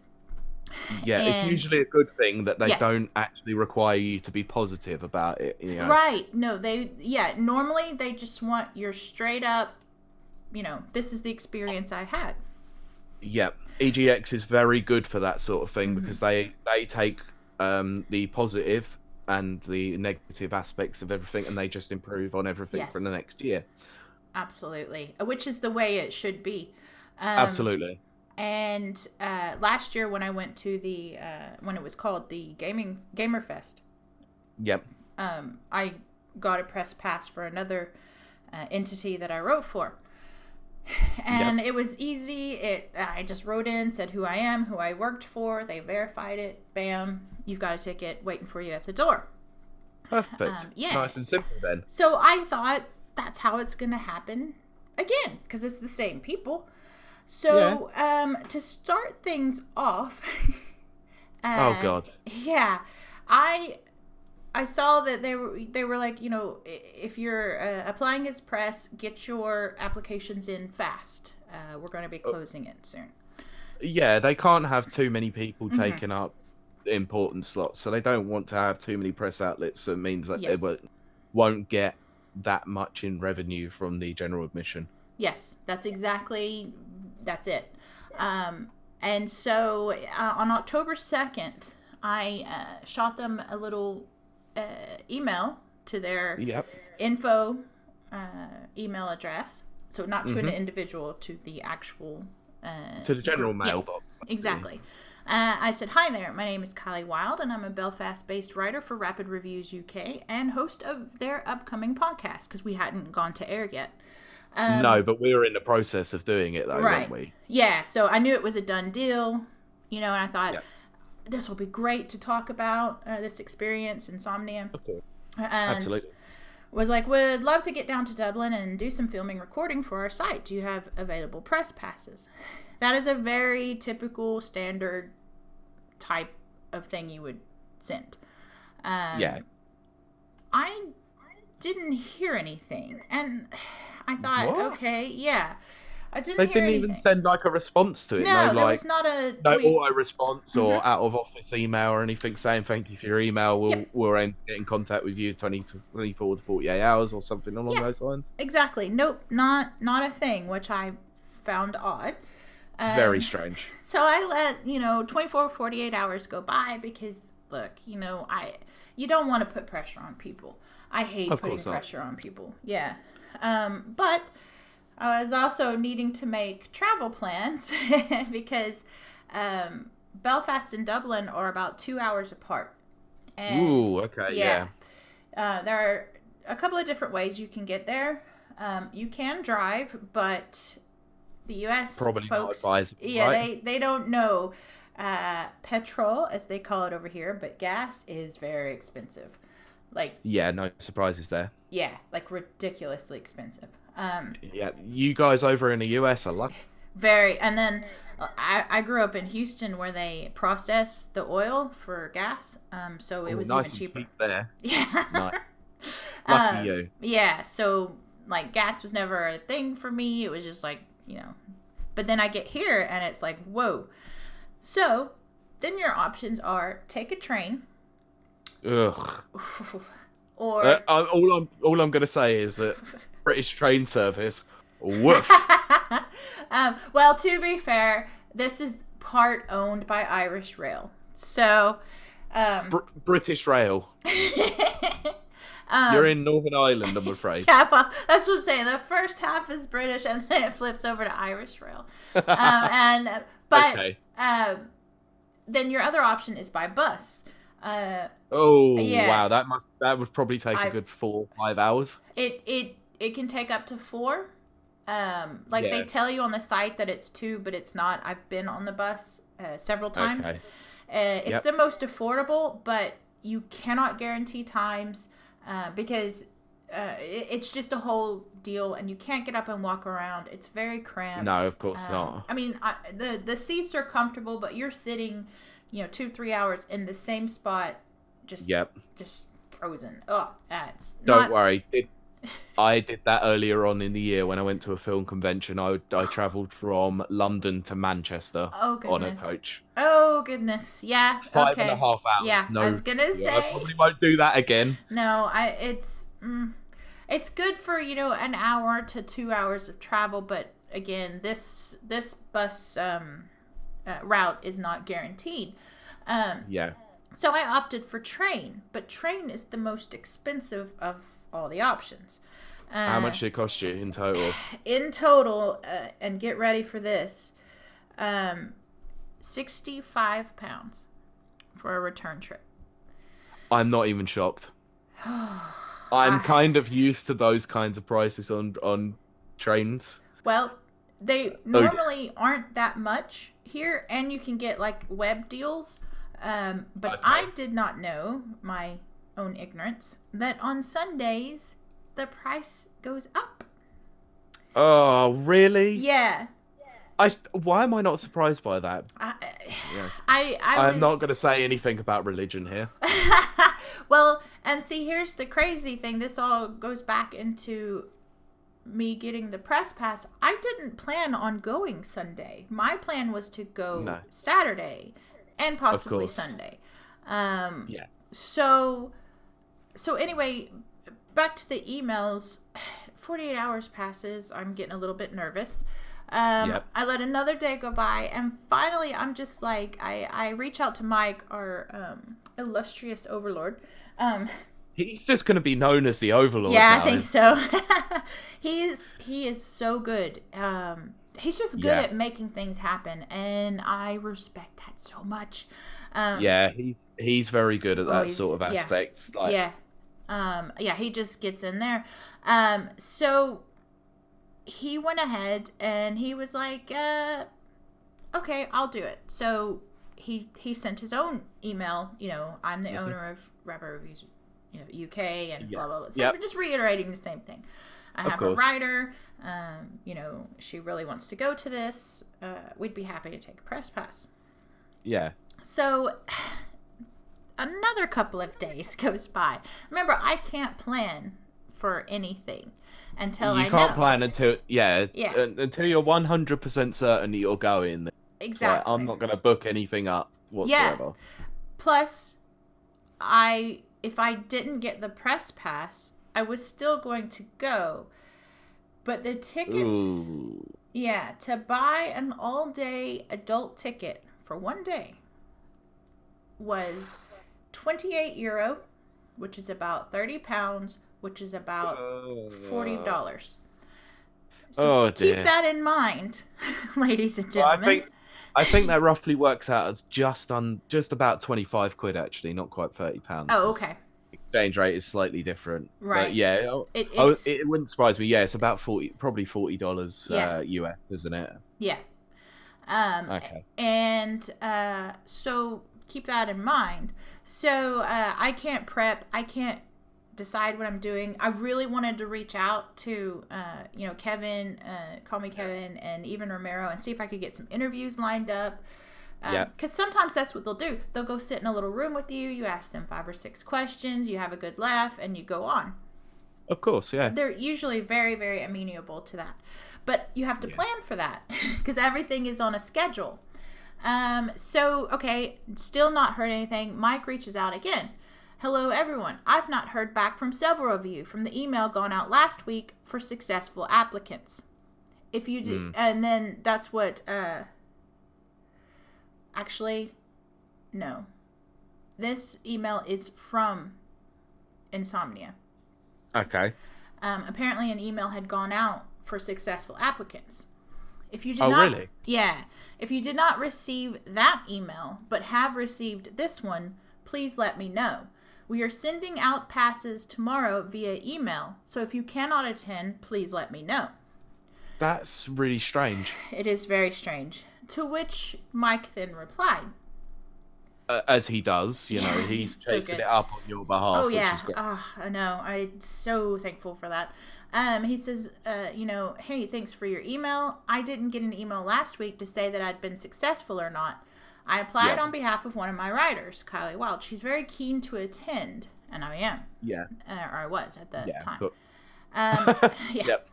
Yeah, it's usually a good thing that they don't actually require you to be positive about it. Right. No, normally they just want your straight up, this is the experience I had. Yeah, EGX is very good for that sort of thing because they take the positive and the negative aspects of everything, and they just improve on everything for the next year. Absolutely, which is the way it should be. Absolutely. And last year when I went to the when it was called the Gamer Fest, I got a press pass for another entity that I wrote for, and it was easy. I just wrote in, said who I am, who I worked for. They verified it. Bam, you've got a ticket waiting for you at the door. Perfect. Nice and simple then. So I thought that's how it's gonna happen again, because it's the same people. So, to start things off, oh God, I saw that they were like, if you're applying as press, get your applications in fast. We're going to be closing it soon. Yeah, they can't have too many people taking up important slots, so they don't want to have too many press outlets. So it means that they won't get that much in revenue from the general admission. Yes, that's it. And so on October 2nd, I shot them a little email to their info email address. So not to an individual, to the actual... to the general mailbox. Exactly. I said, hi there, my name is Kiley Wild, and I'm a Belfast-based writer for Rapid Reviews UK and host of their upcoming podcast, because we hadn't gone to air yet. No, but we were in the process of doing it, though, weren't we? Yeah, so I knew it was a done deal, and I thought, this will be great to talk about this experience, Insomnia. Okay. And Absolutely. was like, would love to get down to Dublin and do some filming recording for our site. Do you have available press passes? That is a very typical standard type of thing you would send. Yeah. I didn't hear anything, and I thought, What? okay, yeah, I didn't They hear didn't anything. even send like a response to it. No, No, there like was not a no auto response or Mhm. out of office email or anything saying thank you for your email. Yep. We'll aim to get in contact with you 24 to 48 hours or something along Yeah. those lines. Exactly. Nope, not a thing, which I found odd. Very strange. So I let 24, 48 hours go by because look, you don't want to put pressure on people. I hate Of putting course not. pressure on people. Yeah. But I was also needing to make travel plans because Belfast and Dublin are about 2 hours apart. And Ooh, okay, yeah. there are a couple of different ways you can get there. You can drive, but the U.S. Probably not folks, advisable, yeah, right? they don't know petrol, as they call it over here, but gas is very expensive. Like, Yeah, no surprises there. yeah, like ridiculously expensive. Yeah, you guys over in the US are lucky. Very. And then I grew up in Houston where they process the oil for gas, so it was Nice even and cheaper. cheap there. Yeah. Nice. Lucky you. Yeah, so like gas was never a thing for me. It was just like, but then I get here and it's like, whoa. So then your options are take a train Ugh. or All I'm gonna say is that British train service, woof. well, to be fair, this is part owned by Irish Rail. So British Rail. You're in Northern Ireland, I'm afraid. yeah, well, that's what I'm saying. The first half is British, and then it flips over to Irish Rail. But Okay. then your other option is by bus. Oh Yeah. wow, that would probably take a good 4 or 5 hours. It can take up to 4. Like they Yeah. tell you on the site that it's 2, but it's not. I've been on the bus several times. Okay. It's Yep. the most affordable, but you cannot guarantee times because it's just a whole deal, and you can't get up and walk around. It's very cramped. No, of course not. I mean, the seats are comfortable, but you're sitting, 2-3 hours in the same spot, just Yep. just frozen. Oh, that's Don't worry. I did that earlier on in the year when I went to a film convention. I travelled from London to Manchester Oh on a goodness. coach. Oh goodness. Yeah. 5.5 Okay. hours. Yeah. No, I was gonna yeah, I say. probably won't do that again. No. It's good for an hour to 2 hours of travel, but again, this bus route is not guaranteed. Yeah. So I opted for train, but train is the most expensive of all the options. How much did it cost you in total? In total, and get ready for this, £65 for a return trip. I'm not even shocked. I'm kind of used to those kinds of prices on trains. Well, they normally aren't that much here, and you can get like web deals. But Okay. I did not know, my own ignorance, that on Sundays the price goes up. Oh, really? Yeah. Why am I not surprised by that? Yeah. I'm not going to say anything about religion here. Well, and see, here's the crazy thing. This all goes back into me getting the press pass. I didn't plan on going Sunday. My plan was to go Saturday and possibly Sunday. Yeah. So anyway, back to the emails. 48 hours passes. I'm getting a little bit nervous. Yep. I let another day go by, and finally I'm just like, I reach out to Mike, our illustrious overlord. He's just going to be known as the Overlord Yeah, now. I think so. He is so good. He's just good at making things happen, and I respect that so much. Yeah, he's very good at that sort of aspect. Yeah, he just gets in there. So he went ahead and he was like, okay, I'll do it. So he sent his own email. I'm the owner of Rapper Reviews, UK, and blah blah blah. So I'm just reiterating the same thing. I have a writer. She really wants to go to this. We'd be happy to take a press pass. Yeah. So another couple of days goes by. Remember, I can't plan for anything until you can't plan until until you're 100% certain that you're going. Exactly. So I'm not going to book anything up whatsoever. Yeah. Plus, if I didn't get the press pass, I was still going to go. But the tickets, to buy an all-day adult ticket for one day was €28, which is about £30, which is about $40. So keep that in mind, ladies and gentlemen. I think that roughly works out as just about 25 quid, actually, not quite £30. Oh, okay. Exchange rate is slightly different. Right. But yeah, it wouldn't surprise me. Yeah, it's about probably $40 US, isn't it? Yeah. Okay. And so keep that in mind. So I can't prep. I can't decide what I'm doing. I really wanted to reach out to Kevin, Call Me Kevin, and even Romero, and see if I could get some interviews lined up. Because sometimes that's what they'll do. They'll go sit in a little room with you. You ask them 5 or 6 questions. You have a good laugh, and you go on. Of course, yeah. They're usually very, very amenable to that. But you have to plan for that because everything is on a schedule. Still not heard anything. Mike reaches out again. Hello, everyone. I've not heard back from several of you from the email gone out last week for successful applicants. If you do, and then that's what, actually, no. This email is from Insomnia. Okay. Apparently an email had gone out for successful applicants. If you did really? Yeah. If you did not receive that email, but have received this one, please let me know. We are sending out passes tomorrow via email, so if you cannot attend, please let me know. That's really strange. It is very strange. To which Mike then replied. As he does, he's chasing it up on your behalf. Oh, yeah. Which is great. I know. I'm so thankful for that. He says, hey, thanks for your email. I didn't get an email last week to say that I'd been successful or not. I applied on behalf of one of my writers, Kiley Wild. She's very keen to attend, and I am. Yeah. Or I was at the time. But... Yep.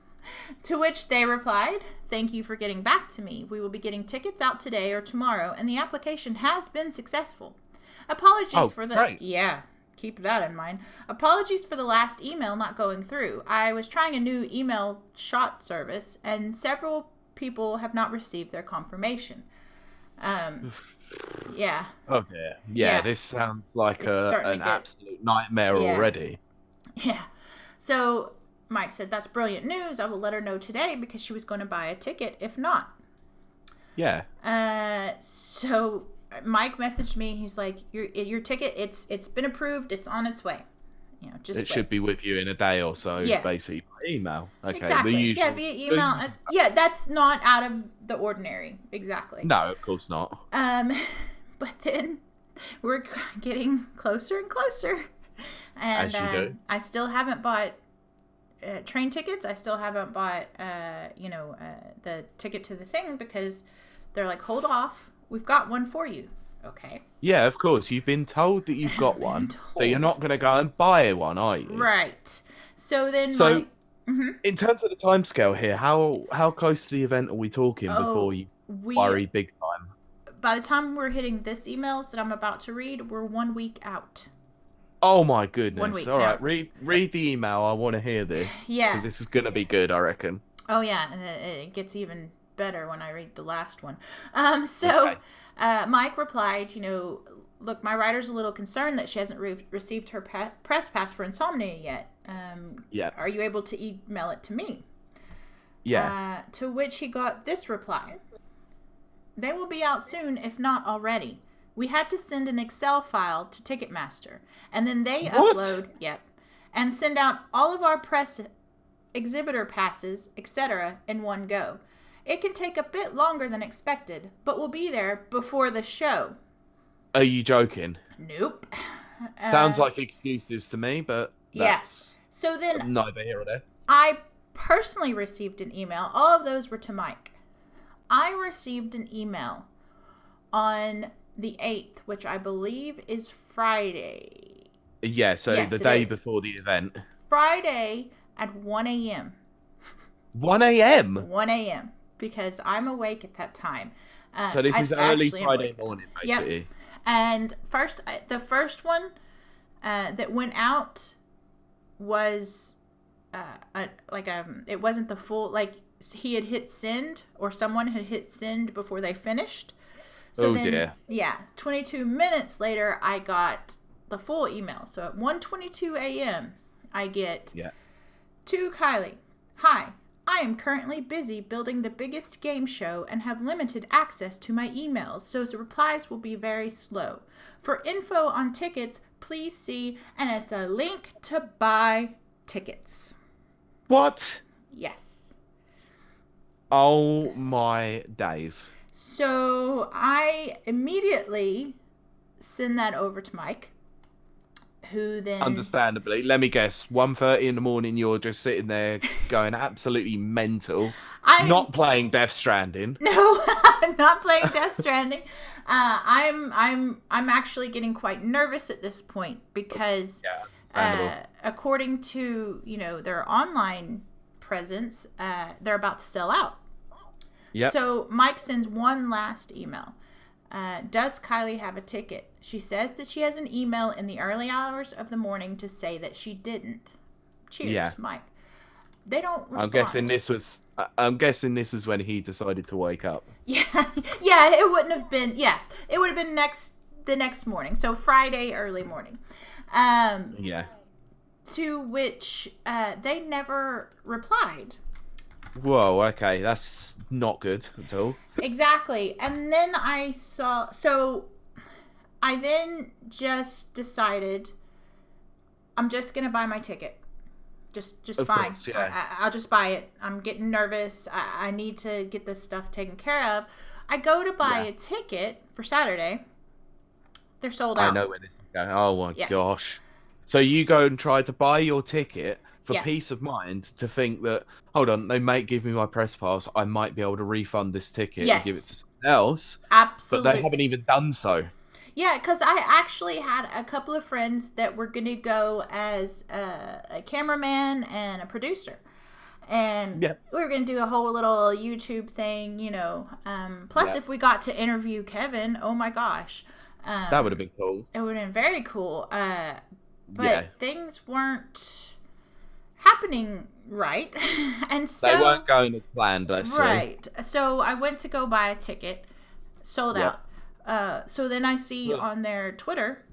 To which they replied, thank you for getting back to me. We will be getting tickets out today or tomorrow, and the application has been successful. Apologies for the... Great. Yeah, keep that in mind. Apologies for the last email not going through. I was trying a new email shot service, and several people have not received their confirmation. Yeah. Oh dear. Yeah, this sounds like an absolute nightmare already. Yeah. So Mike said, that's brilliant news. I will let her know today because she was going to buy a ticket if not. Yeah. So Mike messaged me. He's like, your ticket, it's been approved. It's on its way. Just should be with you in a day or so, basically. By email. Okay. Exactly. Via email. That's not out of the ordinary. Exactly. No, of course not. But then we're getting closer and closer. And as you do. I still haven't bought train tickets. I still haven't bought, the ticket to the thing because they're like, hold off. We've got one for you. Okay. Yeah, of course. You've been told that you've got one, so you're not going to go and buy one, are you? Right. So then... in terms of the timescale here, how close to the event are we talking before you worry big time? By the time we're hitting this emails that I'm about to read, we're 1 week out. Oh my goodness. 1 week. All right, read the email. I want to hear this. Yeah. Because this is going to be good, I reckon. Oh, yeah. It gets even better when I read the last one. Mike replied, look, my writer's a little concerned that she hasn't received her press pass for Insomnia yet. Are you able to email it to me? Yeah. To which he got this reply. They will be out soon, if not already. We had to send an Excel file to Ticketmaster, and then they upload, and send out all of our press exhibitor passes, etc. in one go. It can take a bit longer than expected, but we'll be there before the show. Are you joking? Nope. Sounds like excuses to me, but Yeah. that's So then neither here or there. I personally received an email. All of those were to Mike. I received an email on the 8th, which I believe is Friday. Yeah, so Yes, the it day is. before the event. Friday at 1 a.m. 1 a.m. 1 a.m. because I'm awake at that time. So this I is early actually am Friday awake. morning, Yep. basically. And the first one that went out was it wasn't the full, like, he had hit send, or someone had hit send before they finished. So Dear. Yeah, 22 minutes later, I got the full email. So at 1:22 a.m., I get to Kiley. Hi, I am currently busy building the biggest game show and have limited access to my emails, so the replies will be very slow. For info on tickets, please see, and it's a link to buy tickets. What? Yes. Oh my days. So I immediately send that over to Mike, who then... Understandably. Let me guess. 1:30 in the morning, you're just sitting there going absolutely mental. Not playing Death Stranding. No, not playing Death Stranding. I'm actually getting quite nervous at this point because according to, their online presence, they're about to sell out. Yep. So Mike sends one last email. Does Kiley have a ticket? She says that she has an email in the early hours of the morning to say that she didn't. Cheers, Mike. They don't respond. I'm guessing this is when he decided to wake up. Yeah, it wouldn't have been. Yeah, it would have been the next morning. So Friday early morning. Yeah. To which they never replied. Whoa, okay, that's not good at all. Exactly. And then I then just decided I'm just going to buy my ticket. Just of fine. Course, yeah. I'll just buy it. I'm getting nervous. I need to get this stuff taken care of. I go to buy a ticket for Saturday. They're sold out. I know where this is going. Oh my gosh. So you go and try to buy your ticket for peace of mind to think that, hold on, they might give me my press pass. I might be able to refund this ticket and give it to someone else. Absolutely. But they haven't even done so. Yeah, because I actually had a couple of friends that were going to go as a cameraman and a producer. And we were going to do a whole little YouTube thing, Plus, if we got to interview Kevin, oh my gosh. That would have been cool. It would have been very cool. But things weren't happening right. And so they weren't going as planned, let's say. Right. So I went to go buy a ticket, sold out. So then I see on their Twitter,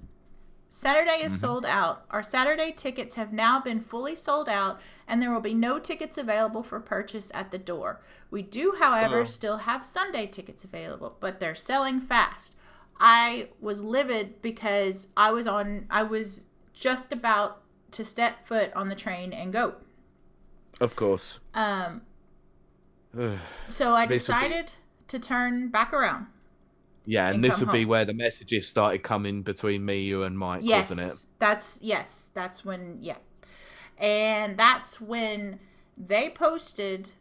Saturday is sold out. Our Saturday tickets have now been fully sold out, and there will be no tickets available for purchase at the door. We do, however, still have Sunday tickets available, but they're selling fast. I was livid because I was just about to step foot on the train and go. Of course. So I decided to turn back around. Yeah, and this would be where the messages started coming between me, you, and Mike, wasn't it? That's when, And that's when they posted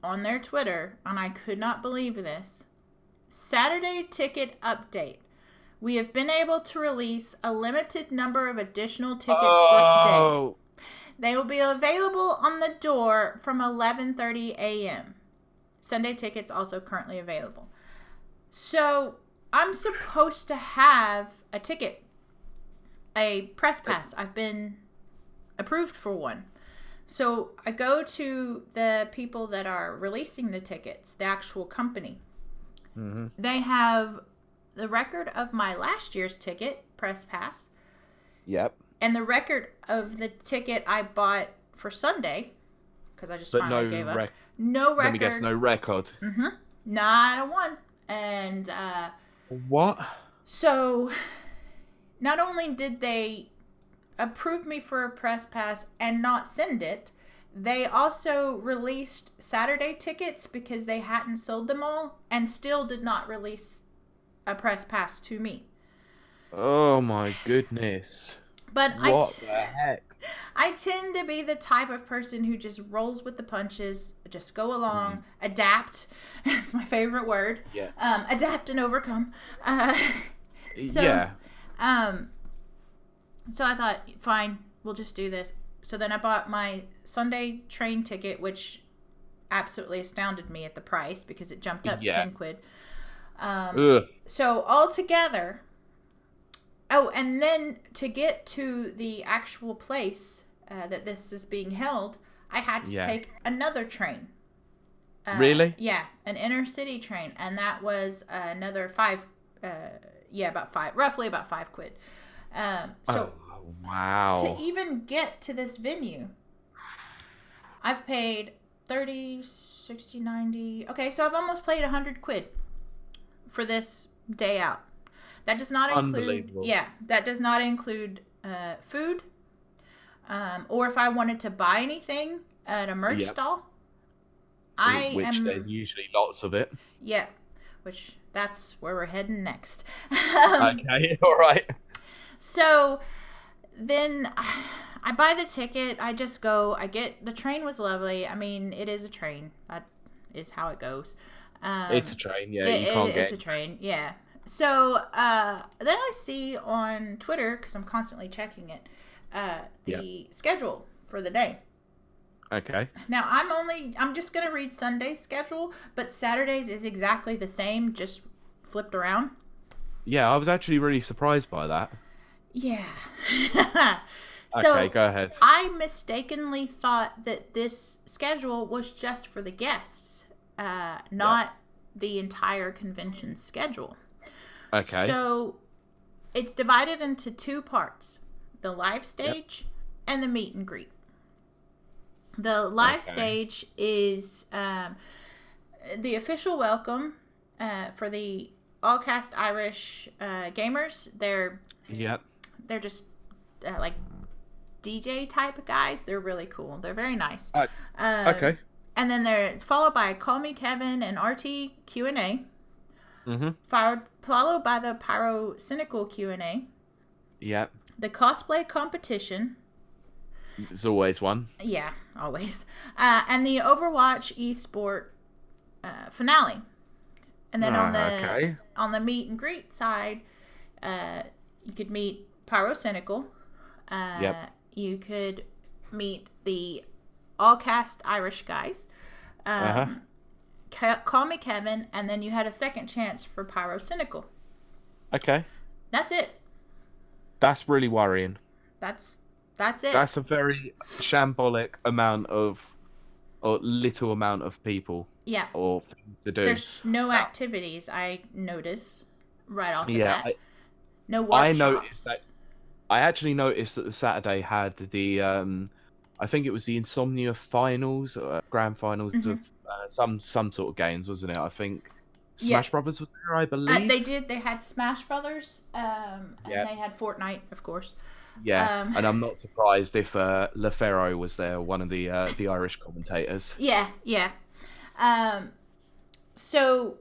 on their Twitter, and I could not believe this, Saturday ticket update. We have been able to release a limited number of additional tickets for today. They will be available on the door from 11:30 a.m. Sunday tickets also currently available. So I'm supposed to have a ticket, a press pass. I've been approved for one. So I go to the people that are releasing the tickets, the actual company. Mm-hmm. They have the record of my last year's ticket, press pass. Yep. And the record of the ticket I bought for Sunday, because I just finally gave up. No record. Let me guess, no record. Mm-hmm. Not a one. And what? So not only did they approve me for a press pass and not send it, they also released Saturday tickets because they hadn't sold them all and still did not release a press pass to me. Oh my goodness. But What the heck? I tend to be the type of person who just rolls with the punches, just go along, Mm, adapt. It's my favorite word. yeah. Adapt and overcome. Uh, so, Yeah. um, so I thought, fine, we'll just do this. So then I bought my Sunday train ticket, which absolutely astounded me at the price because it jumped up Yeah. 10 quid. Um, Ugh. so altogether, oh, and then to get to the actual place that this is being held, I had to Yeah. take another train. Really? Yeah, an inner city train, and that was another five. Yeah, about five, roughly about 5 quid. So Oh, to wow. even get to this venue, I've paid 30, 60, 90. Okay, so I've almost paid 100 quid for this day out. That does not include, Unbelievable. yeah, that does not include food, or if I wanted to buy anything at a merch Yep. stall. I Which there's am, usually lots of it. yeah, which that's where we're heading next. Okay. All right. So then I buy the ticket. I just go. I get the train was lovely. I mean, it is a train. That is how it goes. It's a Um, train. Yeah. You can't it's get. a train. Yeah. So then I see on Twitter because I'm constantly checking it Yep. the schedule for the day. Okay. Now I'm just gonna read Sunday's schedule, but Saturdays is exactly the same, just flipped around. Yeah. I was actually really surprised by that. Yeah. Okay. So Go ahead. I mistakenly thought that this schedule was just for the guests, Yep. not the entire convention schedule. Okay. So it's divided into two parts: the live Yep. stage and the meet and greet. The live Okay. stage is the official welcome for the all cast Irish gamers. Yep. They're just like DJ type of guys. They're really cool. They're very nice. Um, Okay. and then it's followed by Call Me Kevin and RT Q&A, Mhm. followed by the Pyro Cynical Q&A, Yep. the cosplay competition. There's always one. Yeah, always. And the Overwatch esport finale. And then Okay. on the meet and greet side, you could meet Pyro Cynical. Yep. You could meet the all cast Irish guys. Uh huh. Call Me Kevin, and then you had a second chance for Pyro Cynical. Okay. That's it. That's really worrying. That's that's it. That's a very shambolic amount of, or little amount of people Yeah. or things to do. There's no Now, activities I notice right off the yeah, bat. No I noticed workshops. that. I actually noticed that the Saturday had the I think it was the Insomnia finals, grand finals Hmm. of some sort of games, wasn't it? I think Yeah. Smash Brothers was there, I They believe. did. They had Smash Brothers, and Yeah, they had Fortnite, of course. yeah, Um, and I'm not surprised if LaFerro was there, one of the Irish commentators. yeah, yeah. Um, so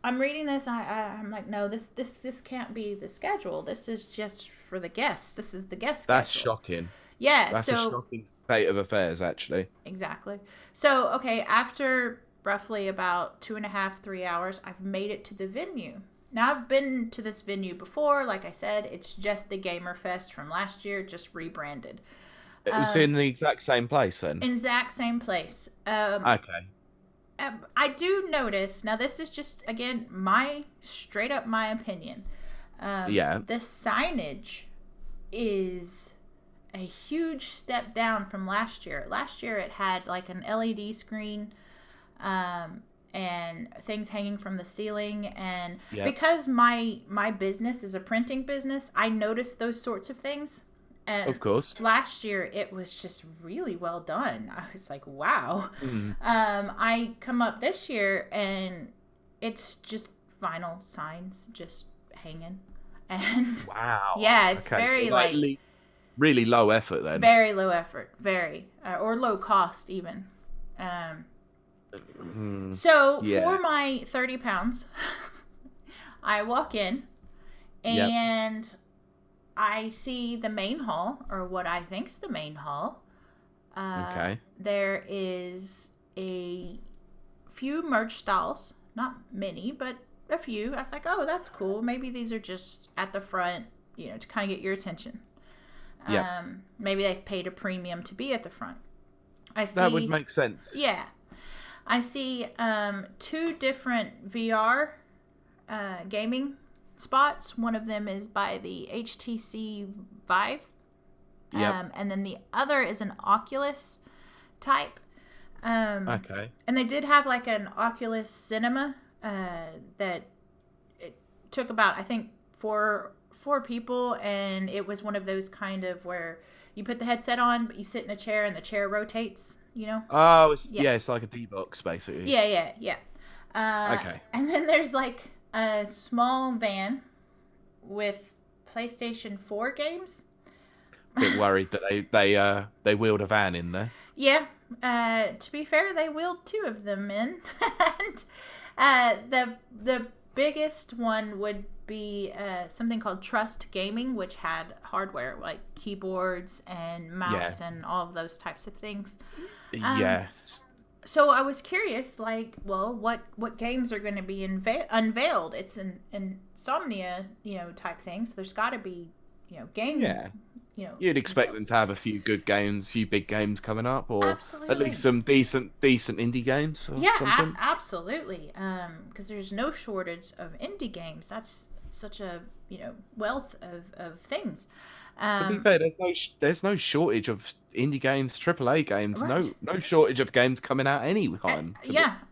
I'm reading this. I'm like, no, this can't be the schedule. This is just for the guests. This is the guest That's schedule. shocking. Yeah. That's a So shocking state of affairs, actually. exactly. So okay, after roughly about 2.5, 3 hours, I've made it to the venue. Now I've been to this venue before. Like I said, it's just the Gamer Fest from last year, just rebranded. It was Um, in the exact same place then. exact same place. Okay. I do notice now. This is just again my straight up my opinion. Yeah. The signage is a huge step down from last year. Last year it had like an LED screen, and things hanging from the ceiling. And Yeah. because my business is a printing business, I noticed those sorts of things. And Of course. last year it was just really well done. I was like, wow. Mm. I come up this year and it's just vinyl signs just hanging. And Wow. yeah, it's Okay. So very like like really low effort then. very low effort, very or low cost even. Um, Mm. so Yeah. for my 30 pounds, I walk in Yep. And I see the main hall, or what I think's the main hall. Okay. There is a few merch stalls, not many, but a few. I was like, oh, that's cool. Maybe these are just at the front, to kind of get your attention. Yep. Maybe they've paid a premium to be at the front. That would make sense. Yeah. I see 2 different VR gaming spots. One of them is by the HTC Vive. Yep. And then the other is an Oculus type. Okay. And they did have like an Oculus Cinema that it took about, I think, four people, and it was one of those kind of where you put the headset on, but you sit in a chair and the chair rotates, Oh, it's like a D-Box, basically. Yeah. Okay. And then there's like a small van with PlayStation 4 games. Bit worried that they wheeled a van in there. Yeah. To be fair, they wheeled 2 of them in. And the biggest one would be something called Trust Gaming, which had hardware like keyboards and mouse and all of those types of things. Yes. So I was curious, like, well, what games are going to be unveiled? It's an Insomnia, type thing. So there's got to be, game. Yeah. You'd expect them to have a few good games, a few big games coming up, or Absolutely. at least some decent indie games or something. Absolutely. Because there's no shortage of indie games. That's such a wealth of things. To be fair, there's no shortage of indie games, AAA games. Right. No shortage of games coming out any time.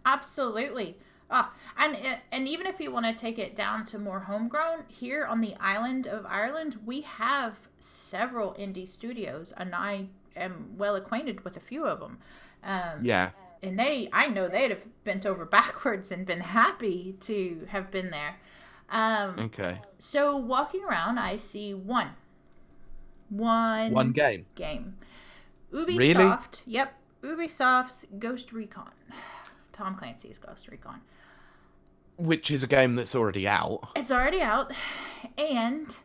Absolutely. And even if you want to take it down to more homegrown, here on the island of Ireland, we have several indie studios, and I am well acquainted with a few of them. And I know they'd have bent over backwards and been happy to have been there. Okay. So walking around, I see one game. Ubisoft. Really? Yep. Ubisoft's Ghost Recon. Tom Clancy's Ghost Recon. Which is a game that's already out. It's already out, and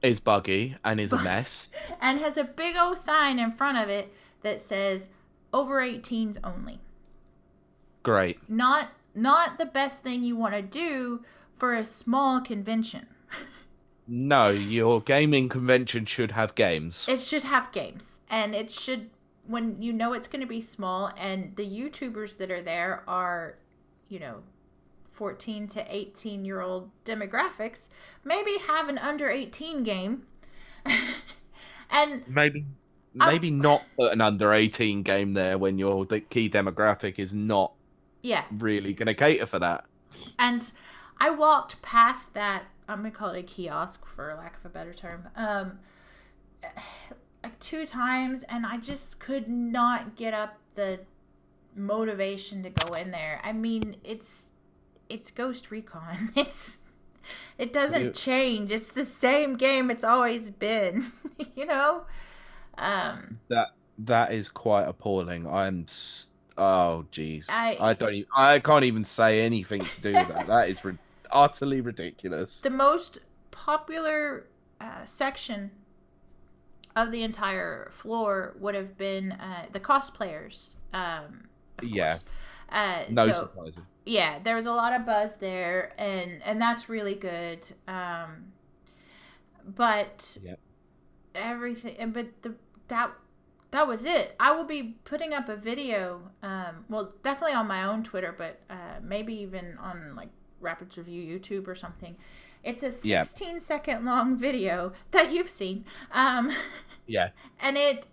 is buggy and is a mess. And has a big old sign in front of it that says over 18s only. Great. Not the best thing you want to do for a small convention. No, your gaming convention should have games. It should have games. And it should, when it's going to be small, and the YouTubers that are there are, 14 to 18-year-old demographics, maybe have an under 18 game. And maybe not put an under 18 game there when the key demographic is not really going to cater for that. And I walked past that, I'm going to call it a kiosk for lack of a better term, like 2 times, and I just could not get up the motivation to go in there. I mean, it's Ghost Recon. It doesn't change. It's the same game it's always been. That is quite appalling. Oh geez. I can't even say anything to do with that. That is utterly ridiculous. The most popular section of the entire floor would have been the cosplayers. Of course. No surprising. Yeah, there was a lot of buzz there, and that's really good. But everything, that was it. I will be putting up a video, well, definitely on my own Twitter, but maybe even on like Rapids Review YouTube or something. It's a 16-second long video that you've seen. And it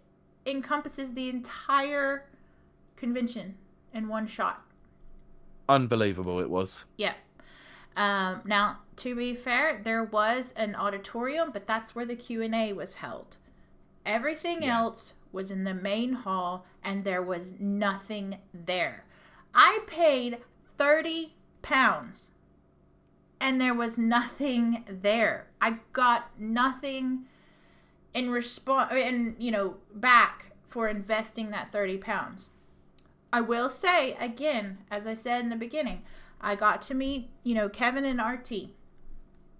encompasses the entire convention in one shot. Unbelievable it was. Yeah. Now, to be fair, there was an auditorium, but that's where the Q&A was held. Everything else was in the main hall, and there was nothing there. I paid £30, and there was nothing there. I got nothing in response, back for investing that £30. I will say, again, as I said in the beginning, I got to meet, Kevin and RT.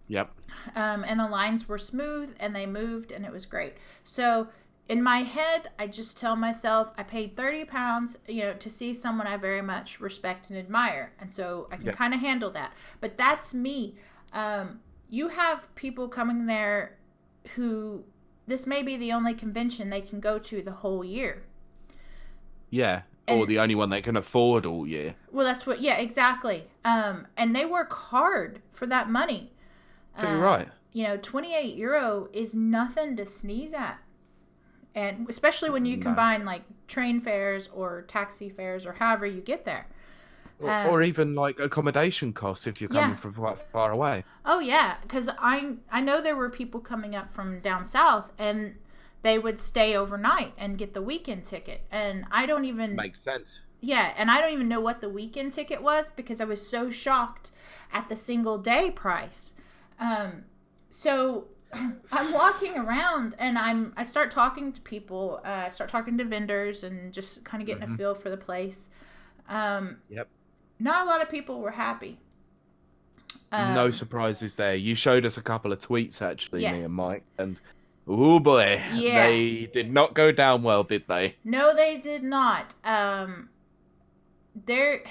Yep. And the lines were smooth and they moved and it was great. So in my head, I just tell myself I paid £30, to see someone I very much respect and admire. And so I can Yep. kind of handle that. But that's me. You have people coming there who this may be the only convention they can go to the whole year. Yeah. And, Or the only one they can afford all year. well, that's what, yeah, exactly. And they work hard for that money. So you're right. €28 is nothing to sneeze at. And especially when you No. combine like train fares or taxi fares or however you get there. Or even like accommodation costs if you're coming Yeah. from quite far away. Oh yeah, because I know there were people coming up from down south and they would stay overnight and get the weekend ticket. And I don't even Makes sense. Yeah, and I don't even know what the weekend ticket was because I was so shocked at the single day price. So I'm walking around and I start talking to people, I start talking to vendors and just kind of getting a feel for the place. Yep. Not a lot of people were happy. No surprises there. You showed us a couple of tweets actually, Yeah. me and Mike, and oh boy, Yeah. they did not go down well, did they? No, they did not. There,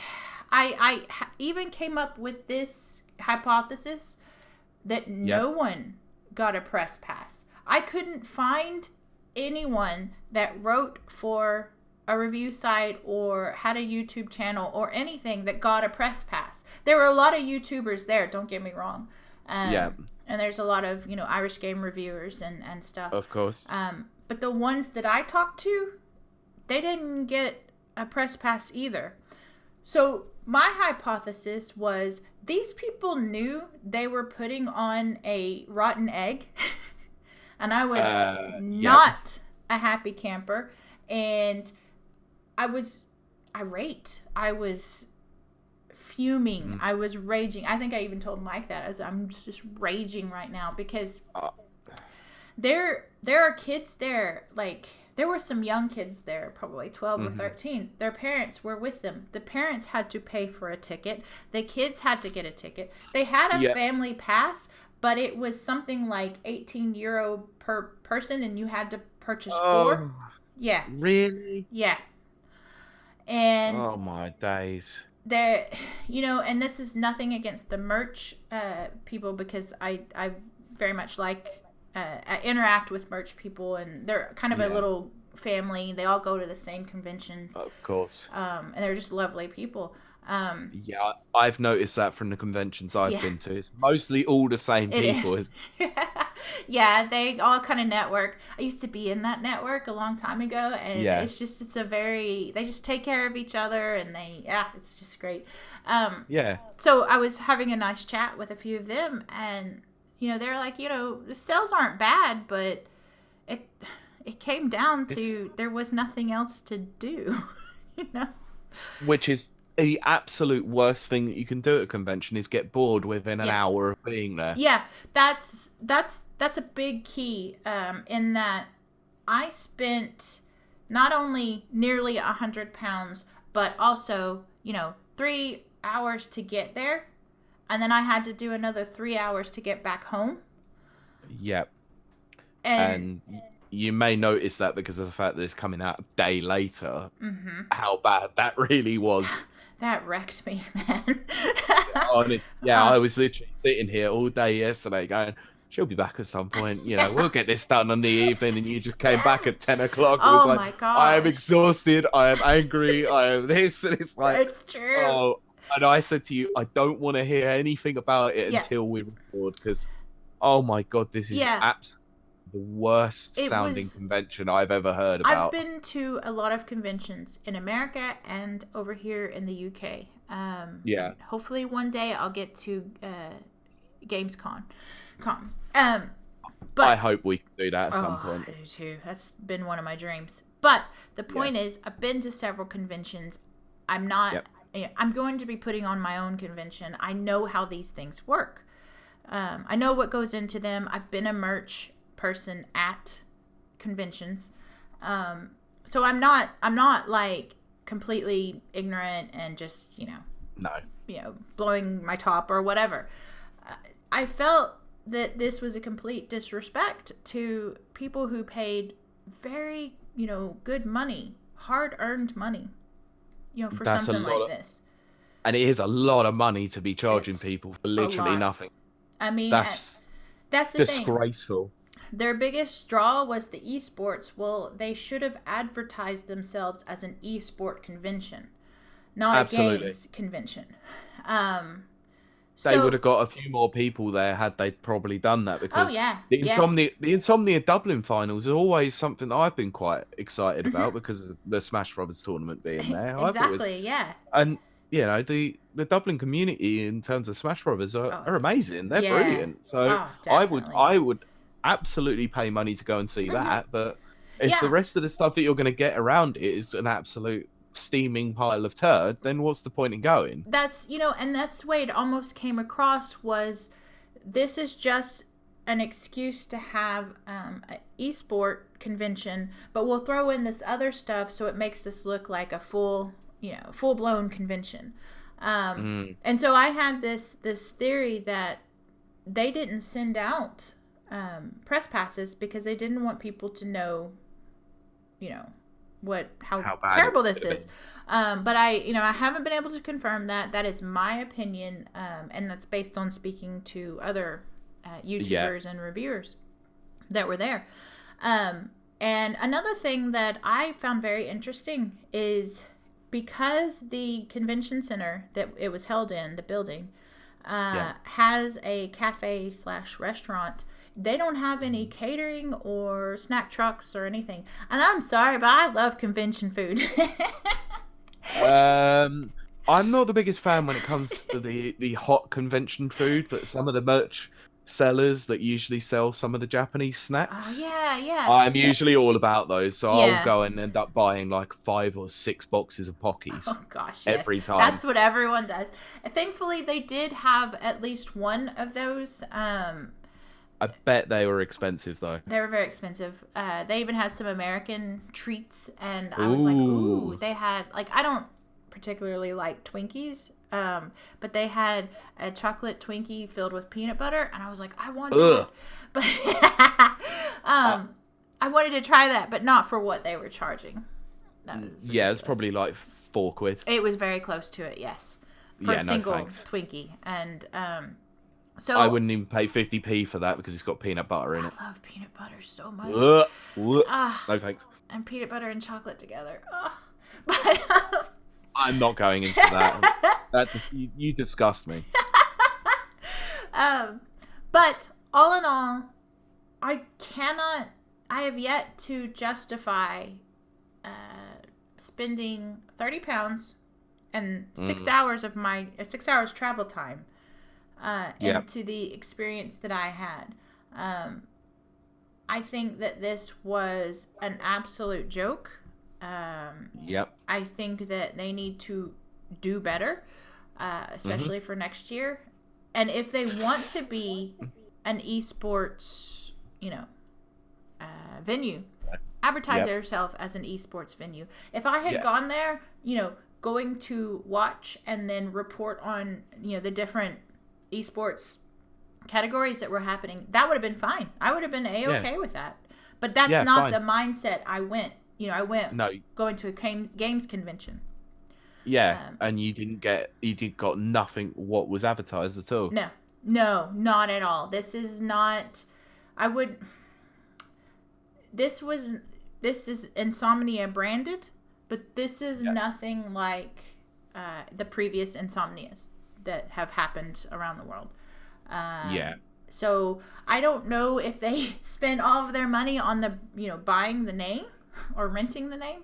I even came up with this hypothesis that no one got a press pass. I couldn't find anyone that wrote for a review site or had a YouTube channel or anything that got a press pass. There were a lot of YouTubers there, don't get me wrong. Yeah. And there's a lot of, Irish game reviewers and stuff. Of course. But the ones that I talked to, they didn't get a press pass either. So my hypothesis was these people knew they were putting on a rotten egg. And I was not a happy camper. And I was irate. I was fuming. I was raging. I think I even told Mike that I'm just raging right now because there are kids there. Like there were some young kids there, probably 12 or 13. Their parents were with them. The parents had to pay for a ticket. The kids had to get a ticket. They had a family pass, but it was something like €18 per person, and you had to purchase 4. Yeah. Really? Yeah. And oh my days. There, and this is nothing against the merch people because I very much like I interact with merch people and they're kind of a little family. They all go to the same conventions. Of course. And they're just lovely people. Yeah, I've noticed that from the conventions I've been to. It's mostly all the same people. Yeah, they all kind of network. I used to be in that network a long time ago, and it's they just take care of each other, and it's just great. So I was having a nice chat with a few of them, and they're like, the sales aren't bad, but it came down to there was nothing else to do, Which is the absolute worst thing that you can do at a convention is get bored within an hour of being there. Yeah, that's a big key in that I spent not only nearly £100, but also 3 hours to get there, and then I had to do another 3 hours to get back home. Yep. And you may notice that because of the fact that it's coming out a day later, how bad that really was. That wrecked me, man. Honest, I was literally sitting here all day yesterday going, she'll be back at some point, we'll get this done on the evening, and you just came back at 10 o'clock. It was my God. I am exhausted, I am angry, I am this, and it's like... It's true. Oh, and I said to you, I don't want to hear anything about it until we record, because, oh my God, this is absolutely the worst sounding convention I've ever heard about. I've been to a lot of conventions in America and over here in the UK. Hopefully one day I'll get to Gamescom. But I hope we can do that at some point. I do too. That's been one of my dreams. But the point is, I've been to several conventions. I'm not... I'm going to be putting on my own convention. I know how these things work. I know what goes into them. I've been a merch person at conventions, so I'm not like completely ignorant and just blowing my top or whatever. I felt that this was a complete disrespect to people who paid very, good money, hard-earned money, for That's a something lot like of, this. and it is a lot of money to be charging It's people for a literally lot. nothing. I mean, That's that's the thing. disgraceful. Their biggest draw was the esports. Well, they should have advertised themselves as an esport convention, not Absolutely. a games convention. They would So, have got a few more people there had they probably done that, oh because yeah, the yeah, Insomnia Dublin finals are always something that I've been quite excited about because of the Smash Brothers tournament being there. I've always, exactly, yeah. and the Dublin community in terms of Smash Brothers are Oh, amazing. They're yeah. brilliant. So Oh, I would definitely. I would absolutely pay money to go and see that. But if the Yeah, rest of the stuff that you're going to get around it is an absolute steaming pile of turd, then what's the point in going? that's and that's the way it almost came across, was this is just an excuse to have an esport convention, but we'll throw in this other stuff so it makes this look like a full blown convention. And so I had this theory that they didn't send out press passes because they didn't want people to know, how bad terrible it this could have is. But I haven't been able to confirm that. That is my opinion, and that's based on speaking to other YouTubers and reviewers that were there. And another thing that I found very interesting is, because the convention center that it was held in, the building, has a cafe/restaurant, they don't have any catering or snack trucks or anything. And I'm sorry, but I love convention food. I'm not the biggest fan when it comes to the hot convention food, but some of the merch sellers that usually sell some of the Japanese snacks, Oh, yeah. I'm usually all about those. So I'll Yeah. go and end up buying like 5 or 6 boxes of Pockies Oh gosh, yes. every time. That's what everyone does. Thankfully, they did have at least one of those. I bet they were expensive though. They were very expensive. They even had some American treats, and I was like, ooh. They had, like, I don't particularly like Twinkies, but they had a chocolate Twinkie filled with peanut butter, and I was like, I want that. But I wanted to try that, but not for what they were charging. Yeah, it's probably like £4. It was very close to it, yes, for a single Twinkie, and so I wouldn't even pay 50p for that because it's got peanut butter in it. I love peanut butter so much. No thanks. And peanut butter and chocolate together. But I'm not going into that. You disgust me. But all in all, I have yet to justify spending £30 and 6 hours of my 6 hours travel time into the experience that I had. I think that this was an absolute joke. I think that they need to do better, especially for next year. And if they want to be an esports, venue, advertise yourself as an esports venue. If I had gone there, going to watch and then report on, the different esports categories that were happening, that would have been fine. I would have been A-okay with that. But that's not the mindset I went. I went going to a games convention. Yeah, and you got nothing what was advertised at all. No, not at all. This is not. This is Insomnia branded, but this is nothing like the previous Insomnias that have happened around the world. So I don't know if they spend all of their money on the buying the name or renting the name.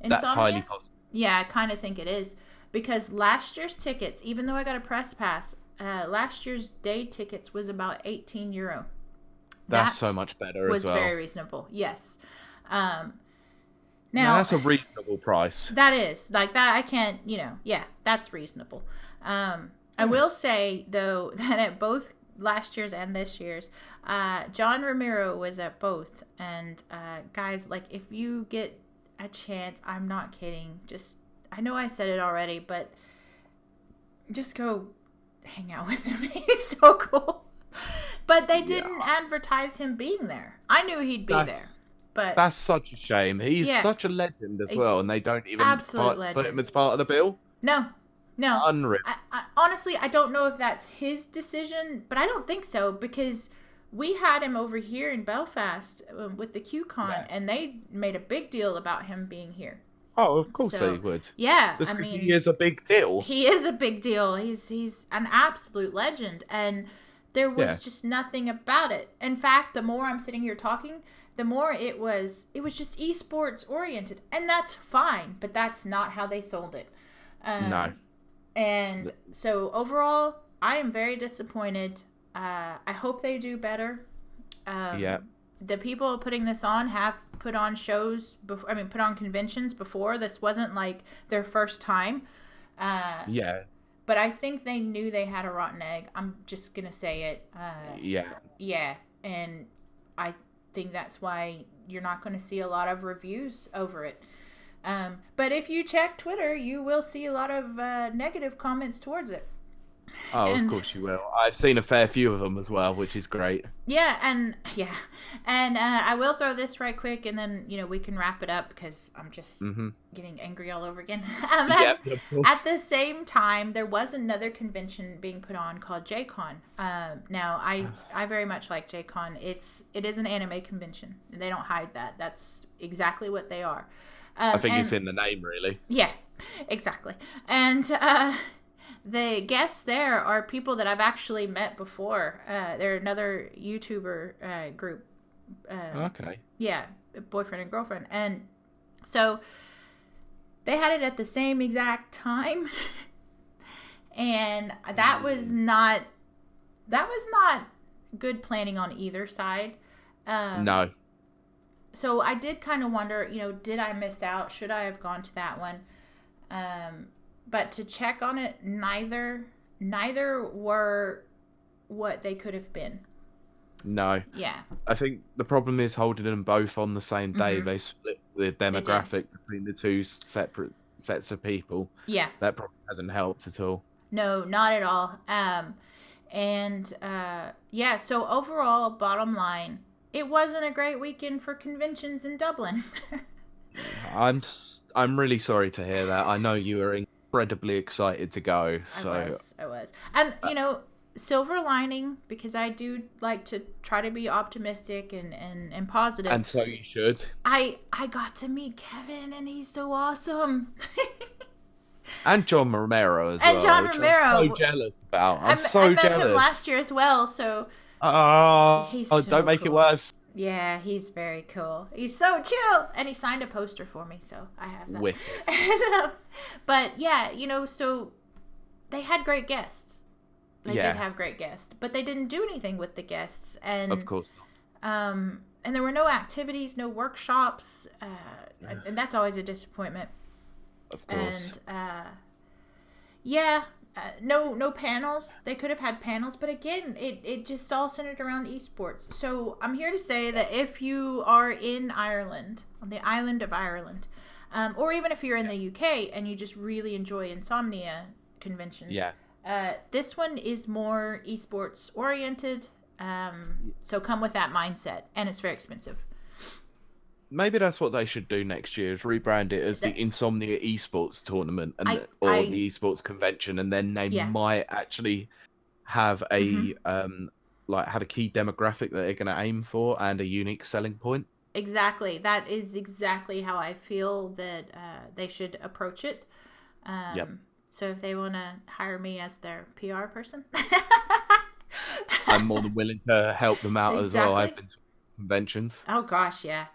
Insomnia. That's highly possible. Yeah, I kind of think it is, because last year's tickets, even though I got a press pass, last year's day tickets was about €18. That's so much better as well. Was very reasonable. Yes. Now that's a reasonable price. That is like that. I can't. That's reasonable. I will say though that at both last year's and this year's, John Ramiro was at both, and guys, like, if you get a chance, I'm not kidding, I know I said it already, but just go hang out with him. He's so cool. But they Yeah, didn't advertise him being there. I knew he'd be there, that's but that's such a shame. He's yeah, such a legend as well, he's and they don't even absolute put him legend. as part of the bill. No, no. Unreal. Honestly, I don't know if that's his decision, but I don't think so because we had him over here in Belfast with the QCon, Yeah. and they made a big deal about him being here. Oh, of course they So, would. yeah, That's I because he mean, is a big deal. he is a big deal. He's an absolute legend, and there was Yeah. just nothing about it. In fact, the more I'm sitting here talking, the more it was just esports oriented, and that's fine, but that's not how they sold it. No. And so overall, I am very disappointed. I hope they do better. Yeah. The people putting this on have put on shows before. I mean, put on conventions before. This wasn't like their first time. Yeah. But I think they knew they had a rotten egg. I'm just gonna say it. Yeah. Yeah, and I think that's why you're not going to see a lot of reviews over it. But if you check Twitter, you will see a lot of negative comments towards it. Oh, of And course you will. I've seen a fair few of them as well, which is great. and I will throw this right quick, and then we can wrap it up because I'm just Mm-hmm. getting angry all over again. Yep, of At course. the same time, there was another convention being put on called JCon. Now, I very much like JCon. It is an anime convention. They don't hide that. That's exactly what they are. I think it's in the name, really. Yeah, exactly. And the guests there are people that I've actually met before. They're another YouTuber group. Okay. Yeah, boyfriend and girlfriend. And so they had it at the same exact time. And that was not good planning on either side. No. So I did kind of wonder, did I miss out? Should I have gone to that one? But to check on it, neither were what they could have been. No. Yeah. I think the problem is holding them both on the same day. They split the demographic between the two separate sets of people. Yeah. That probably hasn't helped at all. No, not at all. So overall, bottom line, it wasn't a great weekend for conventions in Dublin. I'm really sorry to hear that. I know you were incredibly excited to go. So I was. And, silver lining, because I do like to try to be optimistic and positive. And so you should. I got to meet Kevin, and he's so awesome. And John Romero as and well. John which Romero. I'm so jealous about. I'm I so met jealous. him last year as well, so he's Oh, so don't make it cool. worse. Yeah, he's very cool. He's so chill, and he signed a poster for me, so I have that. Wicked. But yeah, so they had great guests. They Yeah. did have great guests, but they didn't do anything with the guests, and Of course not. and there were no activities, no workshops, and that's always a disappointment. Of course. And no panels. They could have had panels, but again, it just all centered around esports. So I'm here to say that if you are in Ireland, on the island of Ireland, or even if you're in the UK and you just really enjoy Insomnia conventions, this one is more esports oriented. So come with that mindset, and it's very expensive. Maybe that's what they should do next year: is rebrand it as the Insomnia Esports Tournament the Esports Convention, and then they might actually have a have a key demographic that they're going to aim for and a unique selling point. Exactly, that is exactly how I feel that they should approach it. So if they want to hire me as their PR person, I'm more than willing to help them out as well. I've been to conventions. Oh gosh, yeah.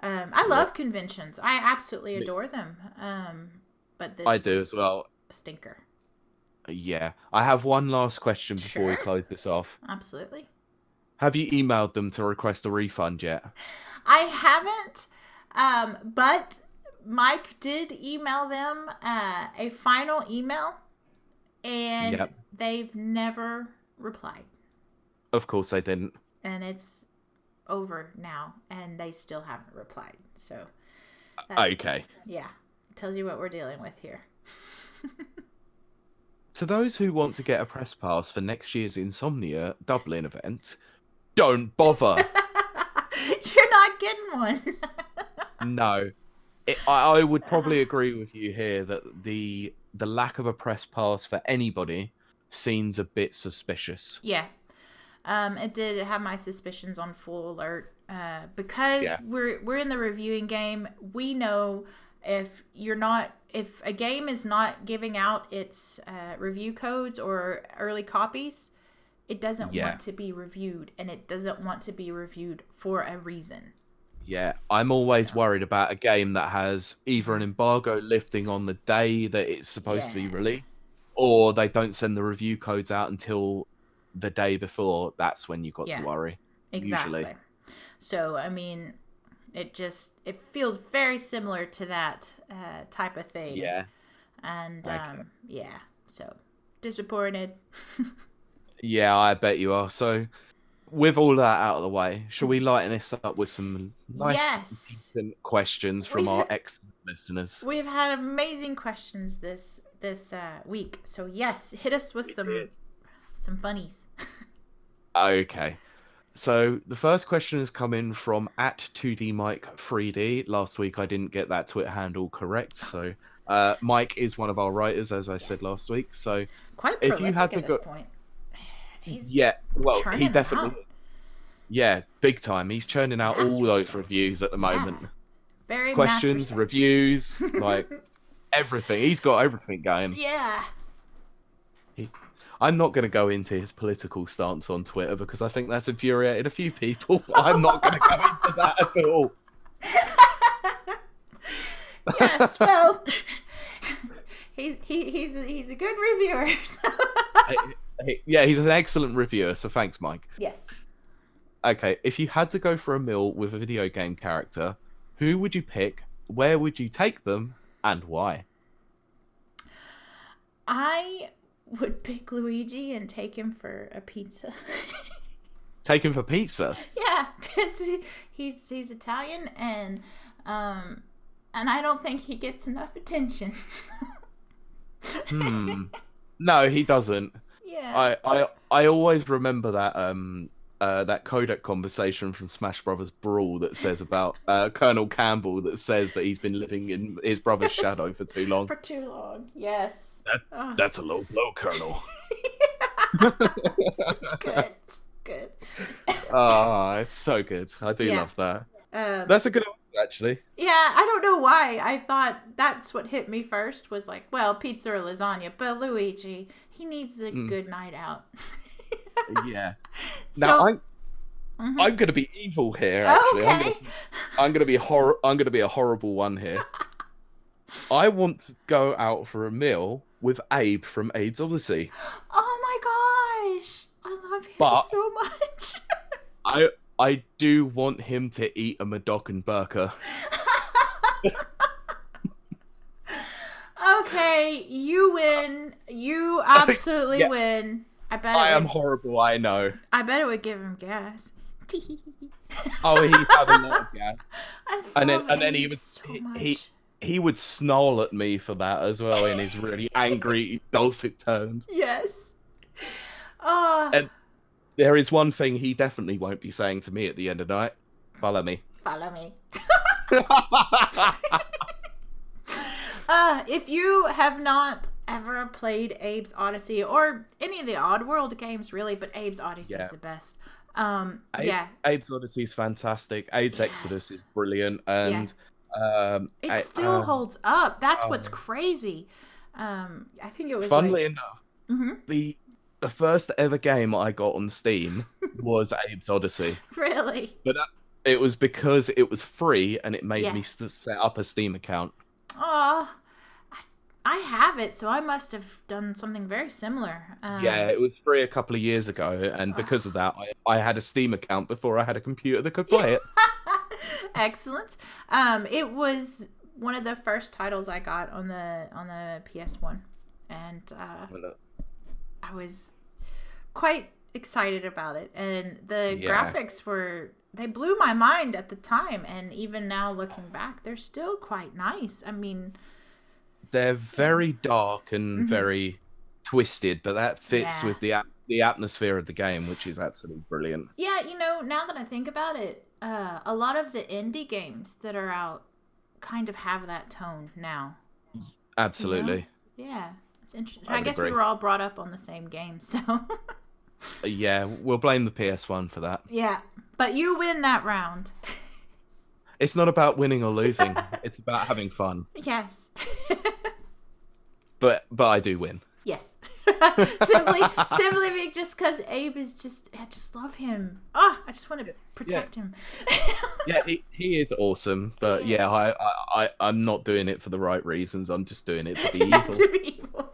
I love conventions. I absolutely adore them. But this I do as well. A stinker. Yeah. I have one last question before we close this off. Absolutely. Have you emailed them to request a refund yet? I haven't, but Mike did email them a final email, and they've never replied. Of course they didn't. And it's over now, and they still haven't replied. So, okay. Yeah, tells you what we're dealing with here. to those who want to get a press pass for next year's Insomnia Dublin event, don't bother. You're not getting one. No. I would probably agree with you here that the lack of a press pass for anybody seems a bit suspicious. Yeah. It did have my suspicions on full alert. Because we're in the reviewing game, we know if a game is not giving out its review codes or early copies, it doesn't want to be reviewed, and it doesn't want to be reviewed for a reason. Yeah, I'm always worried about a game that has either an embargo lifting on the day that it's supposed to be released, or they don't send the review codes out until the day before. That's when you got to worry. Exactly. Usually. So, I mean, it feels very similar to that type of thing. Yeah. And, so disappointed. Yeah, I bet you are. So, with all that out of the way, shall we lighten this up with some nice, decent questions from our excellent listeners? We've had amazing questions this week. So, yes, hit us with some funnies. Okay. So the first question is coming from @2DMike3D. Last week I didn't get that Twitter handle correct, so Mike is one of our writers, as I said last week. So quite if you had to go, this point. He definitely, big time. He's churning out all those reviews at the moment. Very questions, reviews, like everything. He's got everything going. Yeah. I'm not going to go into his political stance on Twitter because I think that's infuriated a few people. I'm not going to go into that at all. Yes, well, he's a good reviewer. So. Yeah, he's an excellent reviewer. So thanks, Mike. Yes. Okay, if you had to go for a meal with a video game character, who would you pick? Where would you take them, and why? I would pick Luigi and take him for a pizza. Take him for pizza? Yeah, because he's Italian, and I don't think he gets enough attention. No, he doesn't. Yeah. I always remember that that codec conversation from Smash Brothers Brawl that says about Colonel Campbell that says that he's been living in his brother's shadow for too long. For too long, yes. That's a low blow, Colonel. Good. Oh, it's so good. I do love that. That's a good one, actually. Yeah, I don't know why. I thought that's what hit me first was like, well, pizza or lasagna, but Luigi, he needs a good night out. Yeah. Now I'm gonna be evil here. Actually, okay. I'm gonna be a horrible one here. I want to go out for a meal with Abe from Abe's Odyssey. Oh my gosh, I love him so much. I do want him to eat a Madokan burger. Okay, you win. You absolutely win. I am horrible, I know. I bet it would give him gas. Oh, he'd have a lot of gas. And then he would snarl at me for that as well in his really angry, dulcet tones. Yes. And there is one thing he definitely won't be saying to me at the end of the night. Follow me. Follow me. If you have not ever played Abe's Odyssey or any of the Oddworld games, really, but Abe's Odyssey is the best. Abe's Odyssey is fantastic. Abe's Exodus is brilliant, and it still holds up. That's what's crazy. I think it was. Funnily enough, the first ever game I got on Steam was Abe's Odyssey. Really? But it was because it was free, and it made me set up a Steam account. Oh, I have it, so I must have done something very similar. Yeah, it was free a couple of years ago, and because of that, I had a Steam account before I had a computer that could play it. Excellent. It was one of the first titles I got on the PS1, and I was quite excited about it. And the graphics they blew my mind at the time, and even now looking back, they're still quite nice. I mean, they're very dark and very twisted, but that fits Yeah. with the atmosphere of the game, which is absolutely brilliant. Yeah, now that I think about it, a lot of the indie games that are out kind of have that tone now. Absolutely. Yeah. It's interesting. I I would guess we agree. were all brought up on the same game, so. Yeah, we'll blame the PS1 for that. Yeah. But you win that round. It's not about winning or losing. It's about having fun. Yes. But I do win. Yes. simply just because Abe is I just love him. Oh, I just want to protect him. Yeah, he is awesome, but yeah, I'm not doing it for the right reasons. I'm just doing it to be evil. To be evil.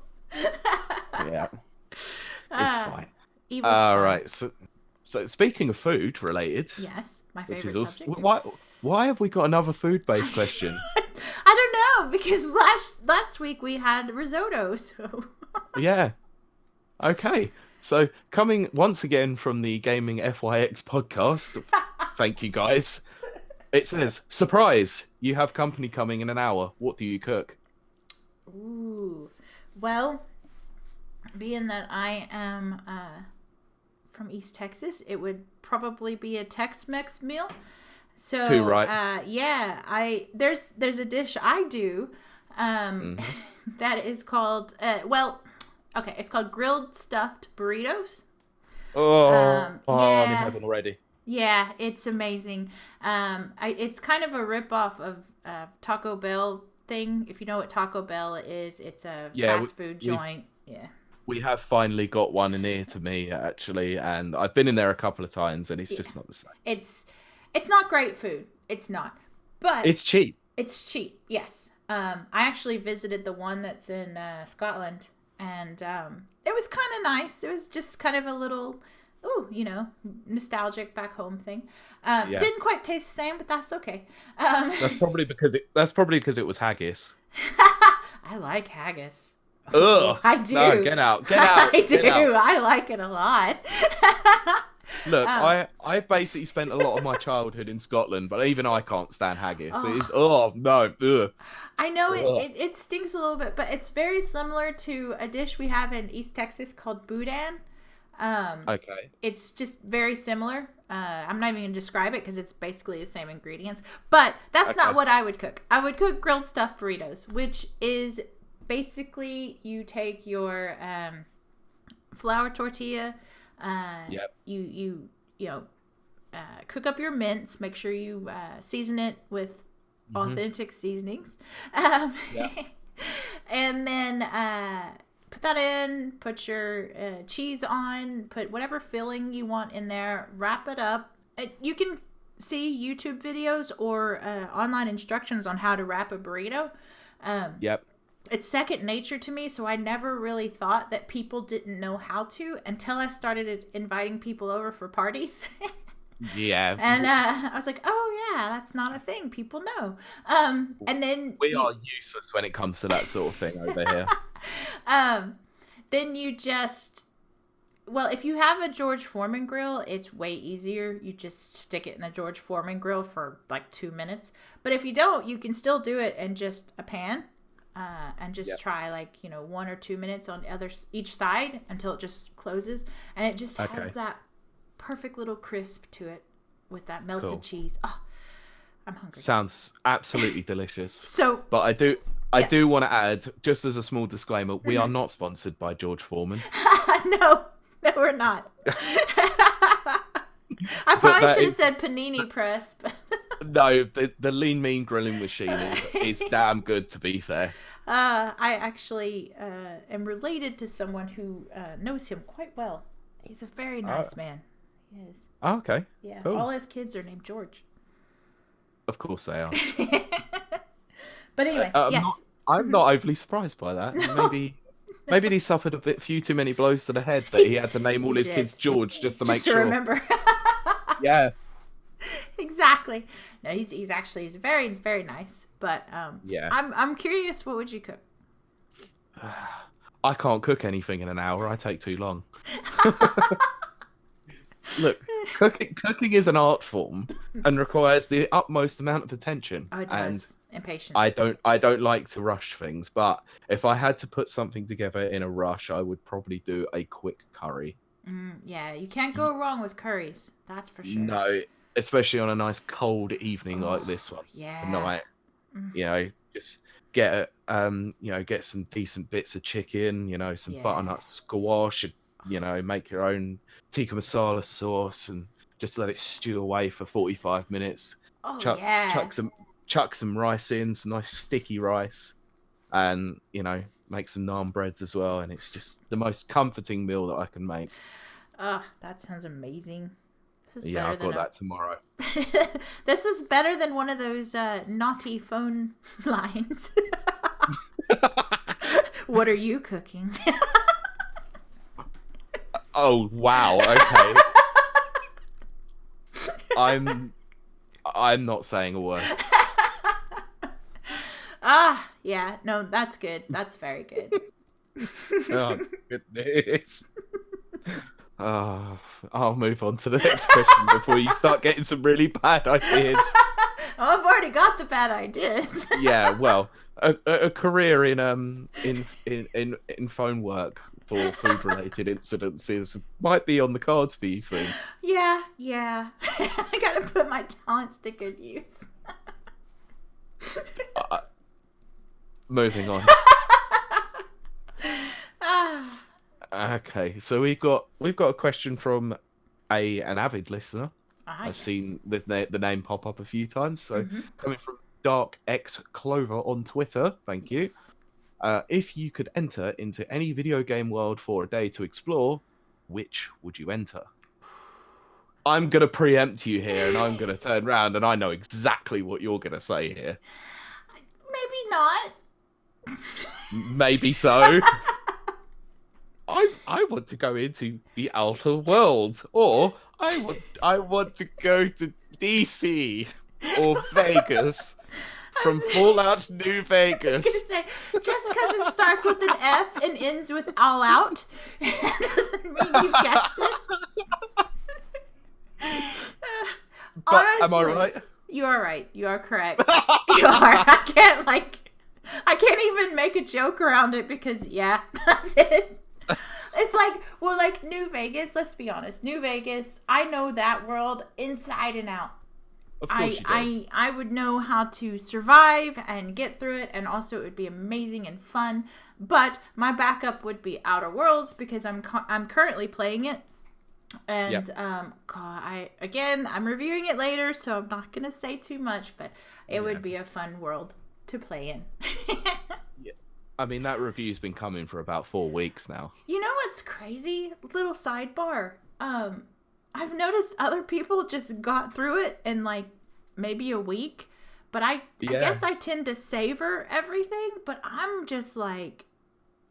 Yeah, it's fine. Evil's fine. Right. So speaking of food related, Yes, my favorite which is also subject. why have we got another food-based question? I don't know, because last week we had risotto, so. Yeah. Okay. So coming once again from the Gaming FYX podcast, thank you guys. It says, surprise, you have company coming in an hour. What do you cook? Ooh. Well, being that I am from East Texas, it would probably be a Tex-Mex meal. So Too right. There's a dish I do that is called it's called grilled stuffed burritos. I'm in Yeah. heaven already. Yeah, it's amazing. It's kind of a rip-off of Taco Bell thing. If you know what Taco Bell is, it's a fast food joint. Yeah. We have finally got one near to me, actually, and I've been in there a couple of times, and it's just not the same. It's not great food. It's not. But it's cheap. It's cheap, yes. I actually visited the one that's in Scotland, and it was kind of nice. It was just kind of a little, nostalgic back home thing. Didn't quite taste the same, but that's okay. That's probably because it was haggis. I like haggis. Ugh, I do. No, get out. I do. I like it a lot. Look, I basically spent a lot of my childhood in Scotland, but even I can't stand haggis. No. Ugh. I know it stinks a little bit, but it's very similar to a dish we have in East Texas called boudin. Okay. It's just very similar. I'm not even going to describe it because it's basically the same ingredients. But that's not what I would cook. I would cook grilled stuffed burritos, which is basically you take your flour tortilla. You cook up your mince. Make sure you season it with authentic seasonings. And then put that in. Put your cheese on. Put whatever filling you want in there. Wrap it up. You can see YouTube videos or online instructions on how to wrap a burrito. It's second nature to me, so I never really thought that people didn't know how to until I started inviting people over for parties. Yeah. And I was like, oh, yeah, that's not a thing. People know. And then... We are useless when it comes to that sort of thing over here. Then you just... Well, if you have a George Foreman grill, it's way easier. You just stick it in a George Foreman grill for like 2 minutes. But if you don't, you can still do it in just a pan. And just try 1 or 2 minutes on each side until it just closes, and it just has that perfect little crisp to it with that melted cheese. Oh, I'm hungry. Sounds absolutely delicious. But I do want to add, just as a small disclaimer, we are not sponsored by George Foreman. No, we're not. I probably should have said panini press. But no, the Lean Mean grilling machine is damn good, to be fair. I actually am related to someone who knows him quite well. He's a very nice man. He is. Oh, okay. Yeah. Cool. All his kids are named George. Of course they are. But anyway, yes. I'm not overly surprised by that. No. Maybe he suffered a few too many blows to the head that he had to name all his kids George just to make sure. Remember. Yeah. Exactly. No, he's very, very nice. But I'm curious, what would you cook? I can't cook anything in an hour. I take too long. Look, cooking is an art form and requires the utmost amount of attention. Oh, it does. Impatient. I don't like to rush things, but if I had to put something together in a rush, I would probably do a quick curry. Yeah, you can't go wrong with curries. That's for sure. No, especially on a nice cold evening like Oh, this one. yeah. Tonight, just get get some decent bits of chicken, some Yeah. butternut squash, make your own tikka masala sauce and just let it stew away for 45 minutes. Oh, Chuck yeah. chuck some rice in, some nice sticky rice, and make some naan breads as well, and it's just the most comforting meal that I can make. That sounds amazing. This is Yeah, better I've got than that tomorrow. This is better than one of those naughty phone lines. What are you cooking? Oh wow, okay. I'm not saying a word. Yeah, no, that's good. That's very good. Oh goodness. I'll move on to the next question before you start getting some really bad ideas. Oh, I've already got the bad ideas. Yeah, well, a career in phone work for food related incidences might be on the cards for you soon. Yeah. I gotta put my talents to good use. Moving on. Okay, so we've got a question from an avid listener. I've Yes. seen the name pop up a few times. So coming from Dark X Clover on Twitter, thank you. Yes. If you could enter into any video game world for a day to explore, which would you enter? I'm gonna preempt you here, and I'm gonna turn around, and I know exactly what you're gonna say here. Maybe not. Maybe so. I want to go into the outer world, or I want to go to DC or Vegas from Fallout New Vegas. I was gonna say, just because it starts with an F and ends with all out doesn't mean you guessed it. But Honestly, am I right? You are right. You are correct. You are. I can't even make a joke around it because that's it. It's like New Vegas. Let's be honest, New Vegas. I know that world inside and out. Of course you do. I would know how to survive and get through it, and also it would be amazing and fun. But my backup would be Outer Worlds because I'm currently playing it, and I'm reviewing it later, so I'm not gonna say too much. But it would be a fun world to play in. I mean, that review's been coming for about 4 weeks now. You know what's crazy? Little sidebar. I've noticed other people just got through it in like maybe a week, but I guess I tend to savor everything. But I'm just like,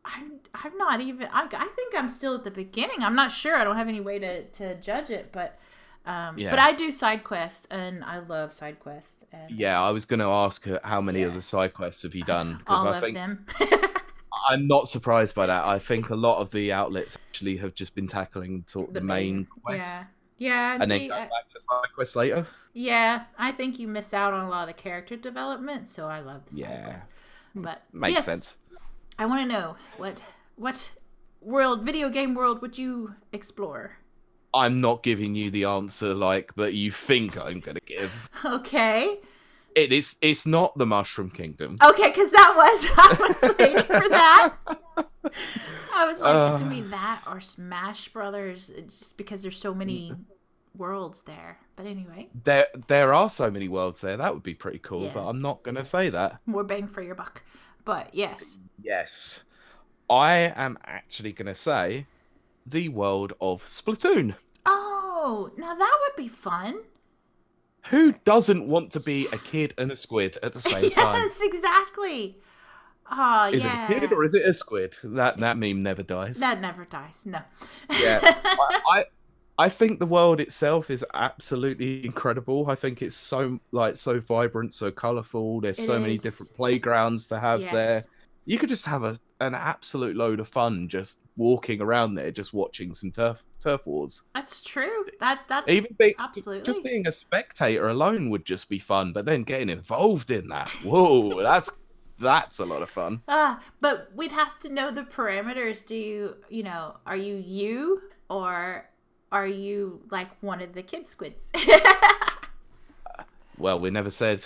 I'm not even. I think I'm still at the beginning. I'm not sure. I don't have any way to judge it, but. But I do side quests, and I love side quests. And yeah, I was going to ask how many of the side quests have you done? All of them. I'm not surprised by that. I think a lot of the outlets actually have just been tackling the main quest. Yeah, and then go back to side quests later. Yeah, I think you miss out on a lot of the character development, so I love the side quests. But makes sense. I want to know what video game world would you explore? I'm not giving you the answer like that you think I'm gonna give. Okay. It's not the Mushroom Kingdom. Okay, because I was waiting for that. I was like, it's gonna be that or Smash Brothers, just because there's so many worlds there. But anyway, there are so many worlds there. That would be pretty cool. But I'm not gonna say that. More bang for your buck. But yes. Yes, I am actually gonna say the world of Splatoon. Oh, now that would be fun. Who doesn't want to be a kid and a squid at the same time? Yes, exactly. Oh, is it a kid or is it a squid? That meme never dies. That never dies. No. Yeah, I think the world itself is absolutely incredible. I think it's so vibrant, so colourful. There's so many different playgrounds to have there. You could just have an absolute load of fun just walking around there just watching some turf wars. That's true. That's Even absolutely. just being a spectator alone would just be fun, but then getting involved in that, whoa, that's a lot of fun. But we'd have to know the parameters. Do are you or are you like one of the kid squids? Well, we never said.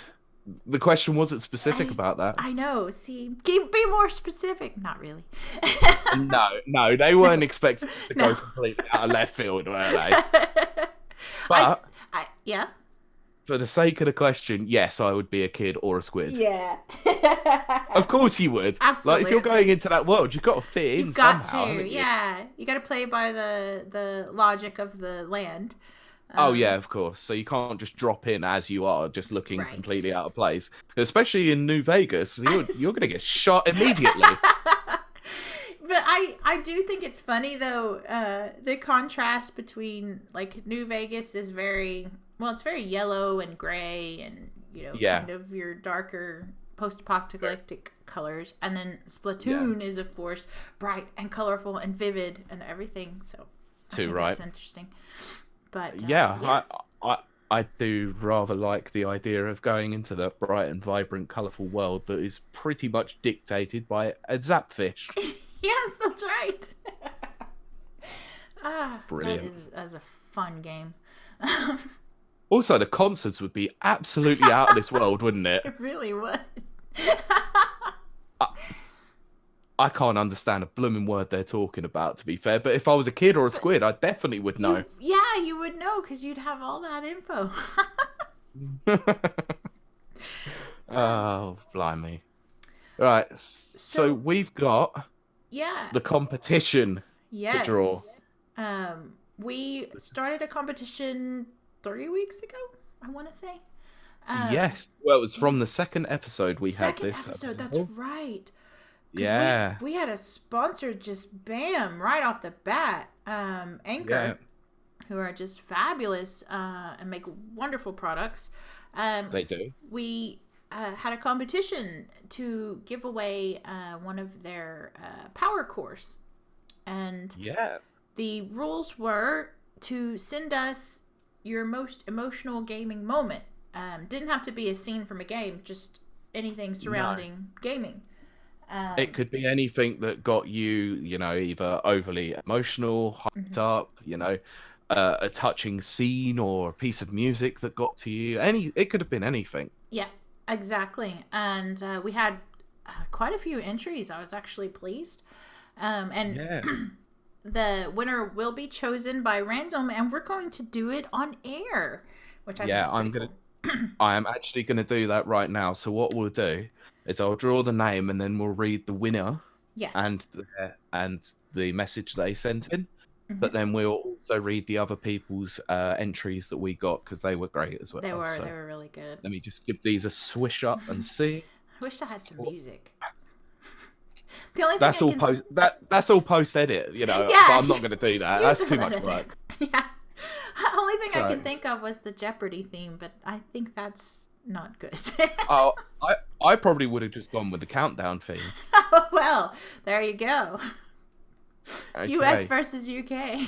The question wasn't specific about that. I know. See, be more specific. Not really. No, they weren't expecting to go completely out of left field, were they? But yeah. For the sake of the question, yes, I would be a kid or a squid. Yeah. Of course you would. Absolutely. Like, if you're going into that world, you've got to fit in somehow. You've got to, yeah. You got to play by the logic of the land. Oh, yeah, of course. So you can't just drop in as you are, just looking completely out of place. Especially in New Vegas, you're going to get shot immediately. But I do think it's funny, though, the contrast between, like, New Vegas is it's very yellow and gray and, kind of your darker post-apocalyptic colors. And then Splatoon is, of course, bright and colorful and vivid and everything. So that's interesting. But I do rather like the idea of going into that bright and vibrant, colourful world that is pretty much dictated by a zapfish. Yes, that's right. Brilliant. That is a fun game. Also, the concerts would be absolutely out of this world, wouldn't it? It really would. I can't understand a blooming word they're talking about, to be fair. But if I was a kid or a squid, I definitely would know. You would know because you'd have all that info. Oh, blimey. Right, so we've got the competition to draw. We started a competition 3 weeks ago, I want to say. Yes. Well, it was from the second episode we had this. Second episode, that's right. Yeah. We had a sponsor just bam right off the bat. Anker, who are just fabulous and make wonderful products. They do. We had a competition to give away one of their power cores, and the rules were to send us your most emotional gaming moment. Didn't have to be a scene from a game, just anything surrounding gaming. It could be anything that got you, either overly emotional, hyped up, a touching scene or a piece of music that got to you. It could have been anything. Yeah, exactly. And we had quite a few entries. I was actually pleased. The winner will be chosen by random, and we're going to do it on air, which I think is pretty cool. I am actually going to do that right now. So what we'll do is I'll draw the name and then we'll read the winner and the message they sent in. But then we'll also read the other people's entries that we got because they were great as well. They were really good. Let me just give these a swish up and see. I wish I had some music. The only thing that's all post edit, but I'm not going to do that. That's too much work. Yeah. The only thing I can think of was the Jeopardy theme, but I think that's not good. I probably would have just gone with the countdown theme. Well, there you go. Okay. US versus UK.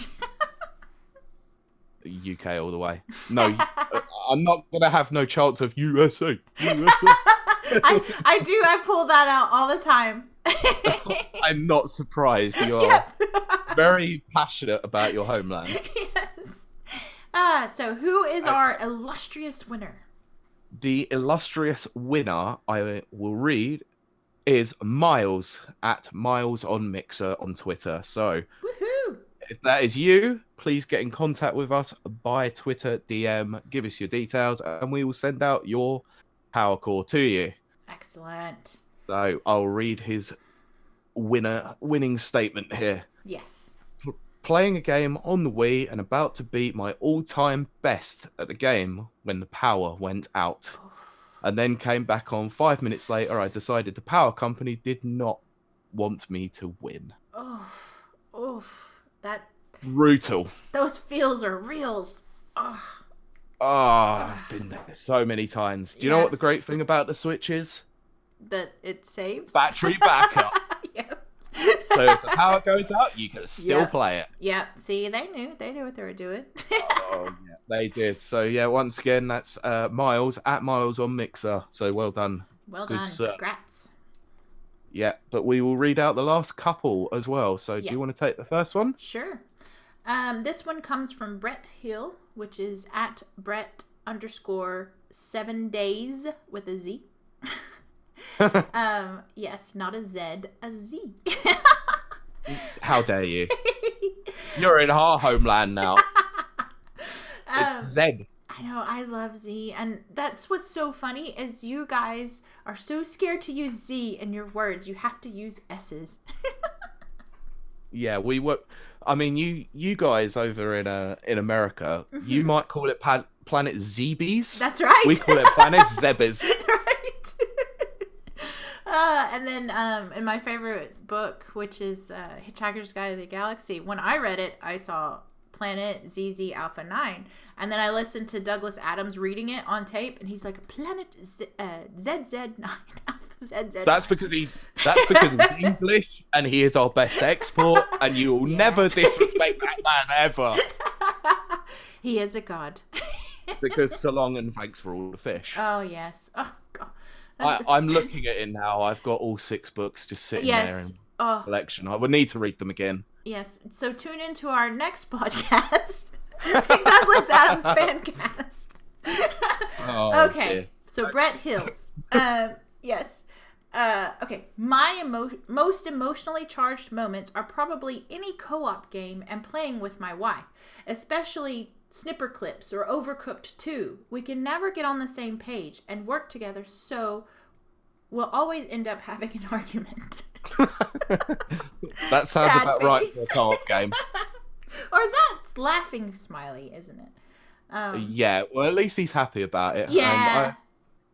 UK all the way. No, I'm not going to have no chance of USA. I pull that out all the time. I'm not surprised. You're very passionate about your homeland. Yes. So who is our illustrious winner? The illustrious winner, I will read, is Miles at Miles on Mixer on Twitter. So if that is you, please get in contact with us by Twitter DM, give us your details, and we will send out your power core to you. Excellent. So I'll read his winning statement here. Yes. Playing a game on the Wii and about to beat my all-time best at the game when the power went out. And then came back on 5 minutes later. I decided the power company did not want me to win. That brutal. Those feels are reals. I've been there so many times. Do you know what the great thing about the Switch is? That it saves? Battery backup. Yep. So if the power goes out, you can still play it. Yep. See, they knew what they were doing. Oh, yeah, they did. So yeah, once again, that's Miles at Miles on Mixer. So well done. Well Good done. sir. Congrats. Yeah, but we will read out the last couple as well. So do you want to take the first one? Sure. This one comes from Brett Hill, which is at Brett_7days with a Z. Yes, not a Z, a Z. How dare you? You're in our homeland now. It's Z. I know, I love Z, and that's what's so funny is you guys are so scared to use Z in your words. You have to use S's. Yeah, we were. I mean, you guys over in America, you might call it Planet Zebes. That's right. We call it Planet Zebes. Right. And then in my favorite book, which is Hitchhiker's Guide to the Galaxy, when I read it, I saw Planet ZZ Alpha 9. And then I listened to Douglas Adams reading it on tape, and he's like, Planet ZZ9. Alpha ZZ9. That's because he's English, and he is our best export, and you will never disrespect that man ever. He is a god. Because so long and thanks for all the fish. Oh, yes. Oh, God. I'm looking at it now. I've got all 6 books just sitting there in collection. I would need to read them again. Yes. So tune into our next podcast, the Douglas Adams Fancast. Okay. Dear. So Brett Hills. Yes. Okay. My most emotionally charged moments are probably any co-op game and playing with my wife, especially Snipper Clips or Overcooked 2. We can never get on the same page and work together, so we'll always end up having an argument. That sounds sad about face. Right for a co-op game. Or is that laughing smiley, isn't it? Yeah, well, at least he's happy about it. Yeah.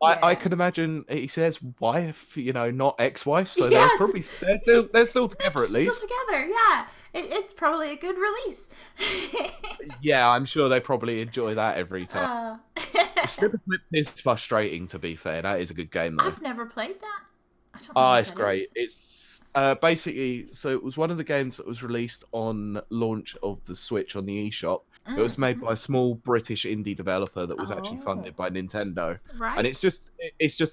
And I can imagine he says wife, not ex-wife, so they're probably they're still together at least. Still together, yeah. It's probably a good release. Yeah, I'm sure they probably enjoy that every time. Snipper Clips is frustrating, to be fair. That is a good game, though. I've never played that. I don't know it's great. It's basically, so it was one of the games that was released on launch of the Switch on the eShop. It was made by a small British indie developer that was actually funded by Nintendo. Right. And it's just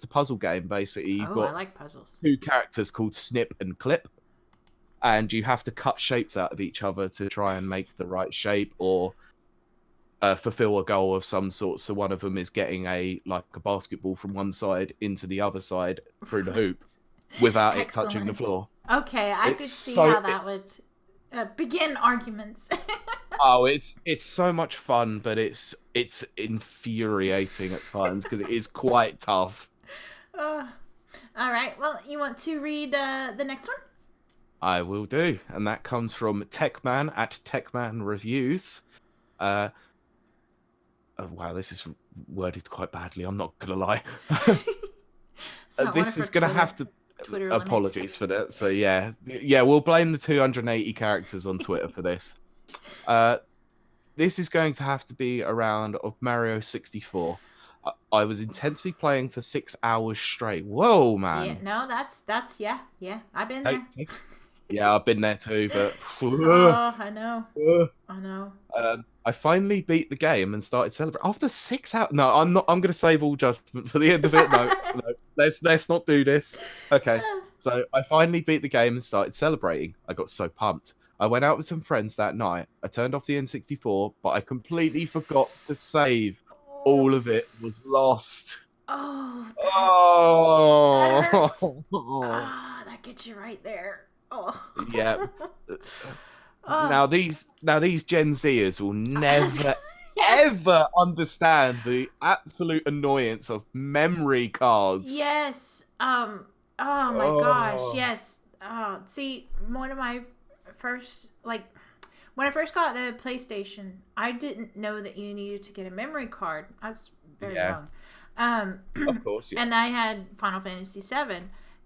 a puzzle game, basically. You've got I like puzzles. 2 characters called Snip and Clip. And you have to cut shapes out of each other to try and make the right shape or fulfill a goal of some sort. So one of them is getting a basketball from one side into the other side through the hoop without it touching the floor. Okay, I could see how that would begin arguments. Oh, it's so much fun, but it's infuriating at times because it is quite tough. All right, well, you want to read the next one? I will do, and that comes from Techman at Techman Reviews. Oh, wow, this is worded quite badly. I'm not gonna lie. This is gonna have to. Twitter apologies for that. So yeah, we'll blame the 280 characters on Twitter for this. This is going to have to be a round of Mario 64. I was intensely playing for 6 hours straight. Whoa, man. Yeah, no, that's yeah. I've been there. Yeah, I've been there too, but I know. I finally beat the game and started celebrating after 6 hours. No, I'm not. I'm going to save all judgment for the end of it. No, let's not do this. Okay, so I finally beat the game and started celebrating. I got so pumped. I went out with some friends that night. I turned off the N64, but I completely forgot to save. All of it was lost. That gets you right there. Oh. Yeah. Now these Gen Zers will never ever understand the absolute annoyance of memory cards. Yes. Oh my gosh. Yes. See, one of my first when I first got the PlayStation, I didn't know that you needed to get a memory card. I was very young. Of course, yeah. And I had Final Fantasy VII,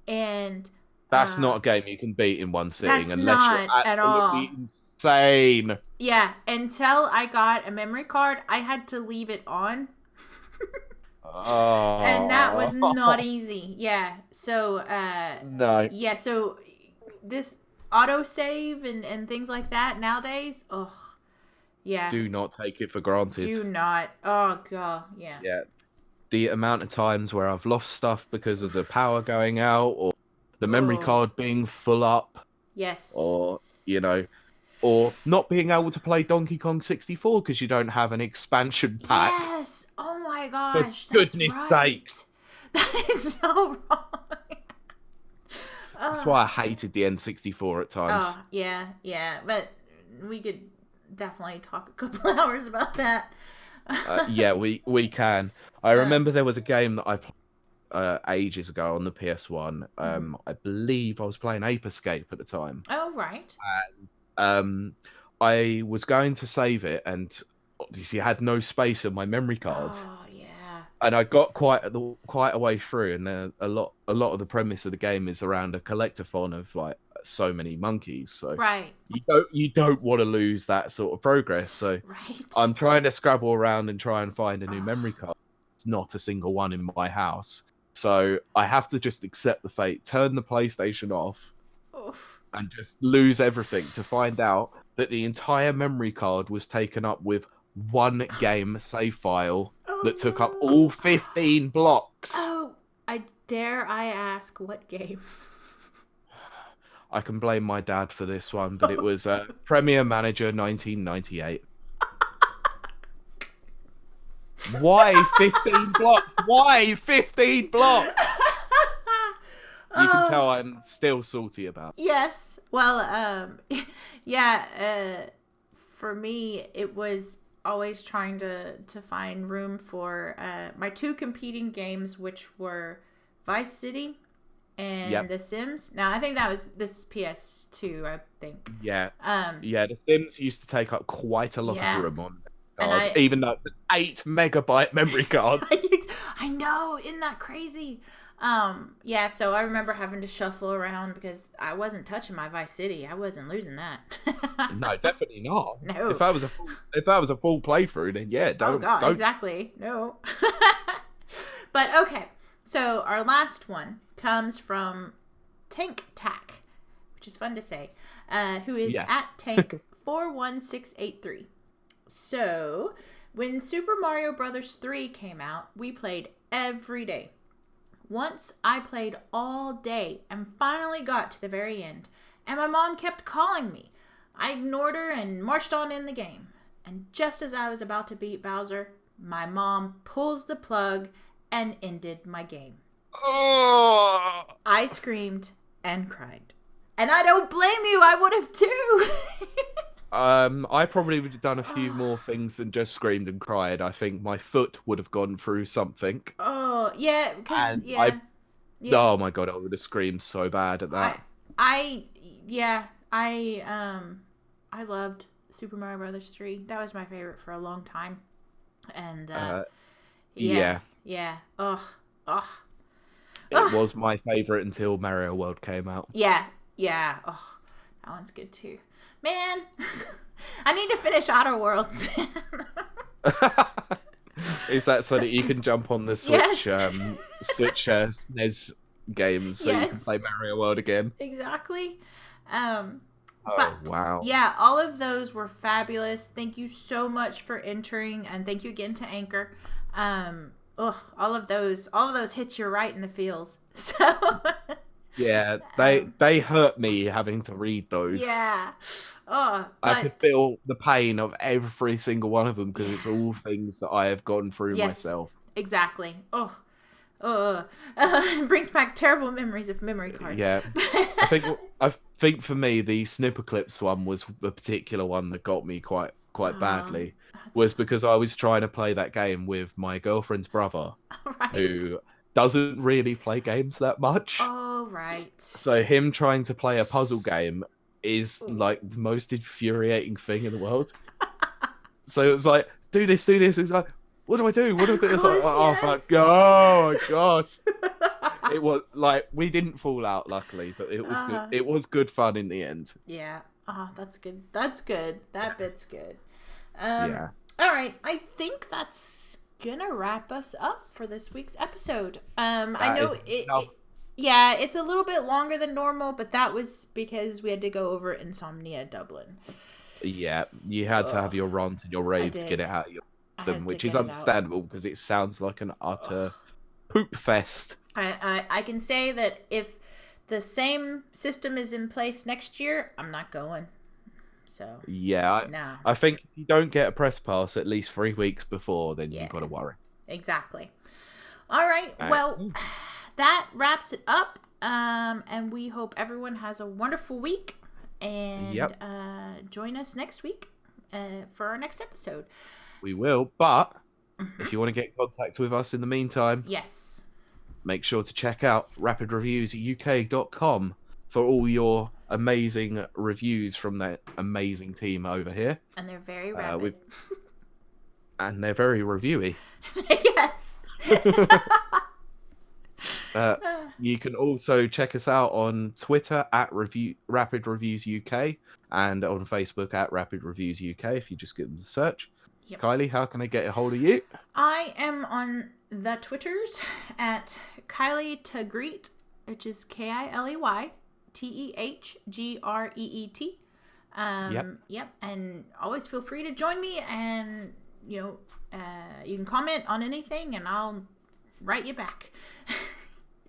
and that's not a game you can beat in one sitting unless you're absolutely insane. Yeah, until I got a memory card, I had to leave it on. And that was not easy. Yeah. So no. Yeah, so this autosave and things like that nowadays. Oh, yeah. Do not take it for granted. Do not. Oh, God. Yeah. Yeah. The amount of times where I've lost stuff because of the power going out, or the memory card being full up, Yes. or, or not being able to play Donkey Kong 64 because you don't have an expansion pack. Yes. Oh my gosh. For goodness sakes. That is so wrong. That's why I hated the N64 at times. Oh, yeah. But we could definitely talk a couple hours about that. Yeah, we can. I remember there was a game that I played ages ago on the PS1. I believe I was playing Ape Escape at the time. Oh, right. I was going to save it, and obviously I had no space in my memory card. Oh, yeah. And I got quite a way through, and a lot of the premise of the game is around a collectathon of like so many monkeys. So right. you don't want to lose that sort of progress. So right. I'm trying to scrabble around and try and find a new memory card. It's not a single one in my house. So I have to just accept the fate, turn the PlayStation off, and just lose everything to find out that the entire memory card was taken up with one game save file that took up all 15 blocks. Oh, I ask what game? I can blame my dad for this one, but it was Premier Manager 1998. Why 15 blocks? Why 15 blocks? You can tell I'm still salty about it. Yes. Well, yeah, for me, it was always trying to find room for my two competing games, which were Vice City and The Sims. Now, I think this is PS2, I think. Yeah. Yeah, The Sims used to take up quite a lot of room on card, even though it's an 8 megabyte memory card. I know, isn't that crazy? Yeah, so I remember having to shuffle around because I wasn't touching my Vice City. I wasn't losing that. No, definitely not. No. If that was a full playthrough, then yeah, don't. Exactly. No. But okay, so our last one comes from Tank Tack, which is fun to say, who is at Tank 41683. So, when Super Mario Brothers 3 came out, we played every day. Once I played all day and finally got to the very end, and my mom kept calling me. I ignored her and marched on in the game. And just as I was about to beat Bowser, my mom pulls the plug and ended my game. Oh! I screamed and cried. And I don't blame you, I would have too. I probably would have done a few more things than just screamed and cried. I think my foot would have gone through something. Oh, yeah, because, Oh my god, I would have screamed so bad at that. I loved Super Mario Brothers 3. That was my favorite for a long time. And, yeah. Ugh. It was my favorite until Mario World came out. Yeah. Oh, that one's good too. Man, I need to finish Outer Worlds. Is that so that you can jump on the Switch, Switch SNES games so you can play Mario World again? Exactly. Wow. Yeah, all of those were fabulous. Thank you so much for entering, and thank you again to Anker. All of those hit you right in the feels. So. Yeah, they hurt me having to read those. Yeah. I could feel the pain of every single one of them because it's all things that I have gone through myself. Exactly. It brings back terrible memories of memory cards. Yeah. I think for me the Snipper Clips one was a particular one that got me quite badly. Was because I was trying to play that game with my girlfriend's brother, who doesn't really play games that much. Oh, right. So him trying to play a puzzle game is like the most infuriating thing in the world. So it was like, do this. It's like, what do I do? It's like, oh, fuck. Oh, my God. It was like, we didn't fall out, luckily, but it was good. It was good fun in the end. Yeah. Oh, that's good. That bit's good. Yeah. All right. I think that's gonna wrap us up for this week's episode. I know Yeah, it's a little bit longer than normal, but that was because we had to go over Insomnia Dublin. Yeah, you had to have your rant and your rave to get it out of your system, which is understandable because it sounds like an utter poop fest. I can say that if the same system is in place next year, I'm not going. So yeah, I think if you don't get a press pass at least 3 weeks before, then you've got to worry. Exactly. All right. Well, that wraps it up. And we hope everyone has a wonderful week. And join us next week for our next episode. We will. But if you want to get in contact with us in the meantime, yes, make sure to check out rapidreviewsuk.com for all your amazing reviews from that amazing team over here. And they're very rapid. And they're very reviewy. Yes. You can also check us out on Twitter at Rapid Reviews UK and on Facebook at Rapid Reviews UK if you just give them the search. Yep. Kylie, how can I get a hold of you? I am on the Twitters at Kiley Tegreet, which is KileyTegreet. Yep. And always feel free to join me, and you can comment on anything, and I'll write you back.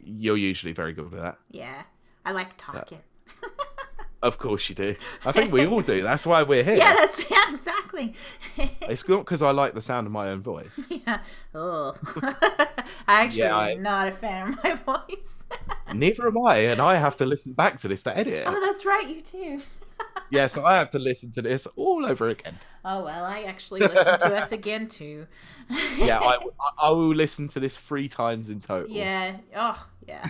You're usually very good with that. Yeah, I like talking. Of course you do. I think we all do. That's why we're here. Yeah, exactly. It's not because I like the sound of my own voice. Yeah. Oh. I'm not a fan of my voice. Neither am I, and I have to listen back to this to edit it. Oh, that's right, you too. Yeah, so I have to listen to this all over again. Oh, well, I actually listen to us again, too. Yeah, I will listen to this 3 times in total. Yeah. Oh, yeah.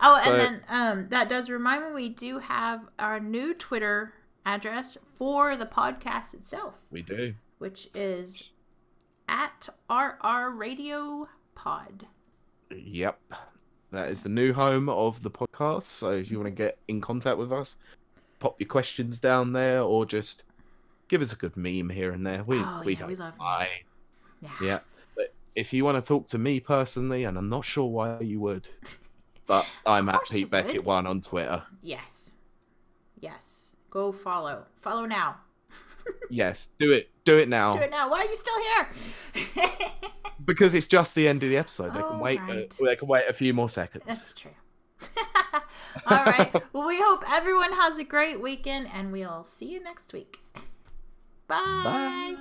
And then that does remind me, we do have our new Twitter address for the podcast itself. We do. Which is at RRRadioPod. Yep. That is the new home of the podcast. So if you want to get in contact with us, pop your questions down there or just give us a good meme here and there. We don't mind. Yeah. But if you want to talk to me personally, and I'm not sure why you would, but I'm at Pete Beckett 1 on Twitter. Yes. Go follow. Follow now. Yes, do it. Do it now. Do it now. Why are you still here? Because it's just the end of the episode. They can wait. They can wait a few more seconds. That's true. All right. Well, we hope everyone has a great weekend, and we'll see you next week. Bye. Bye.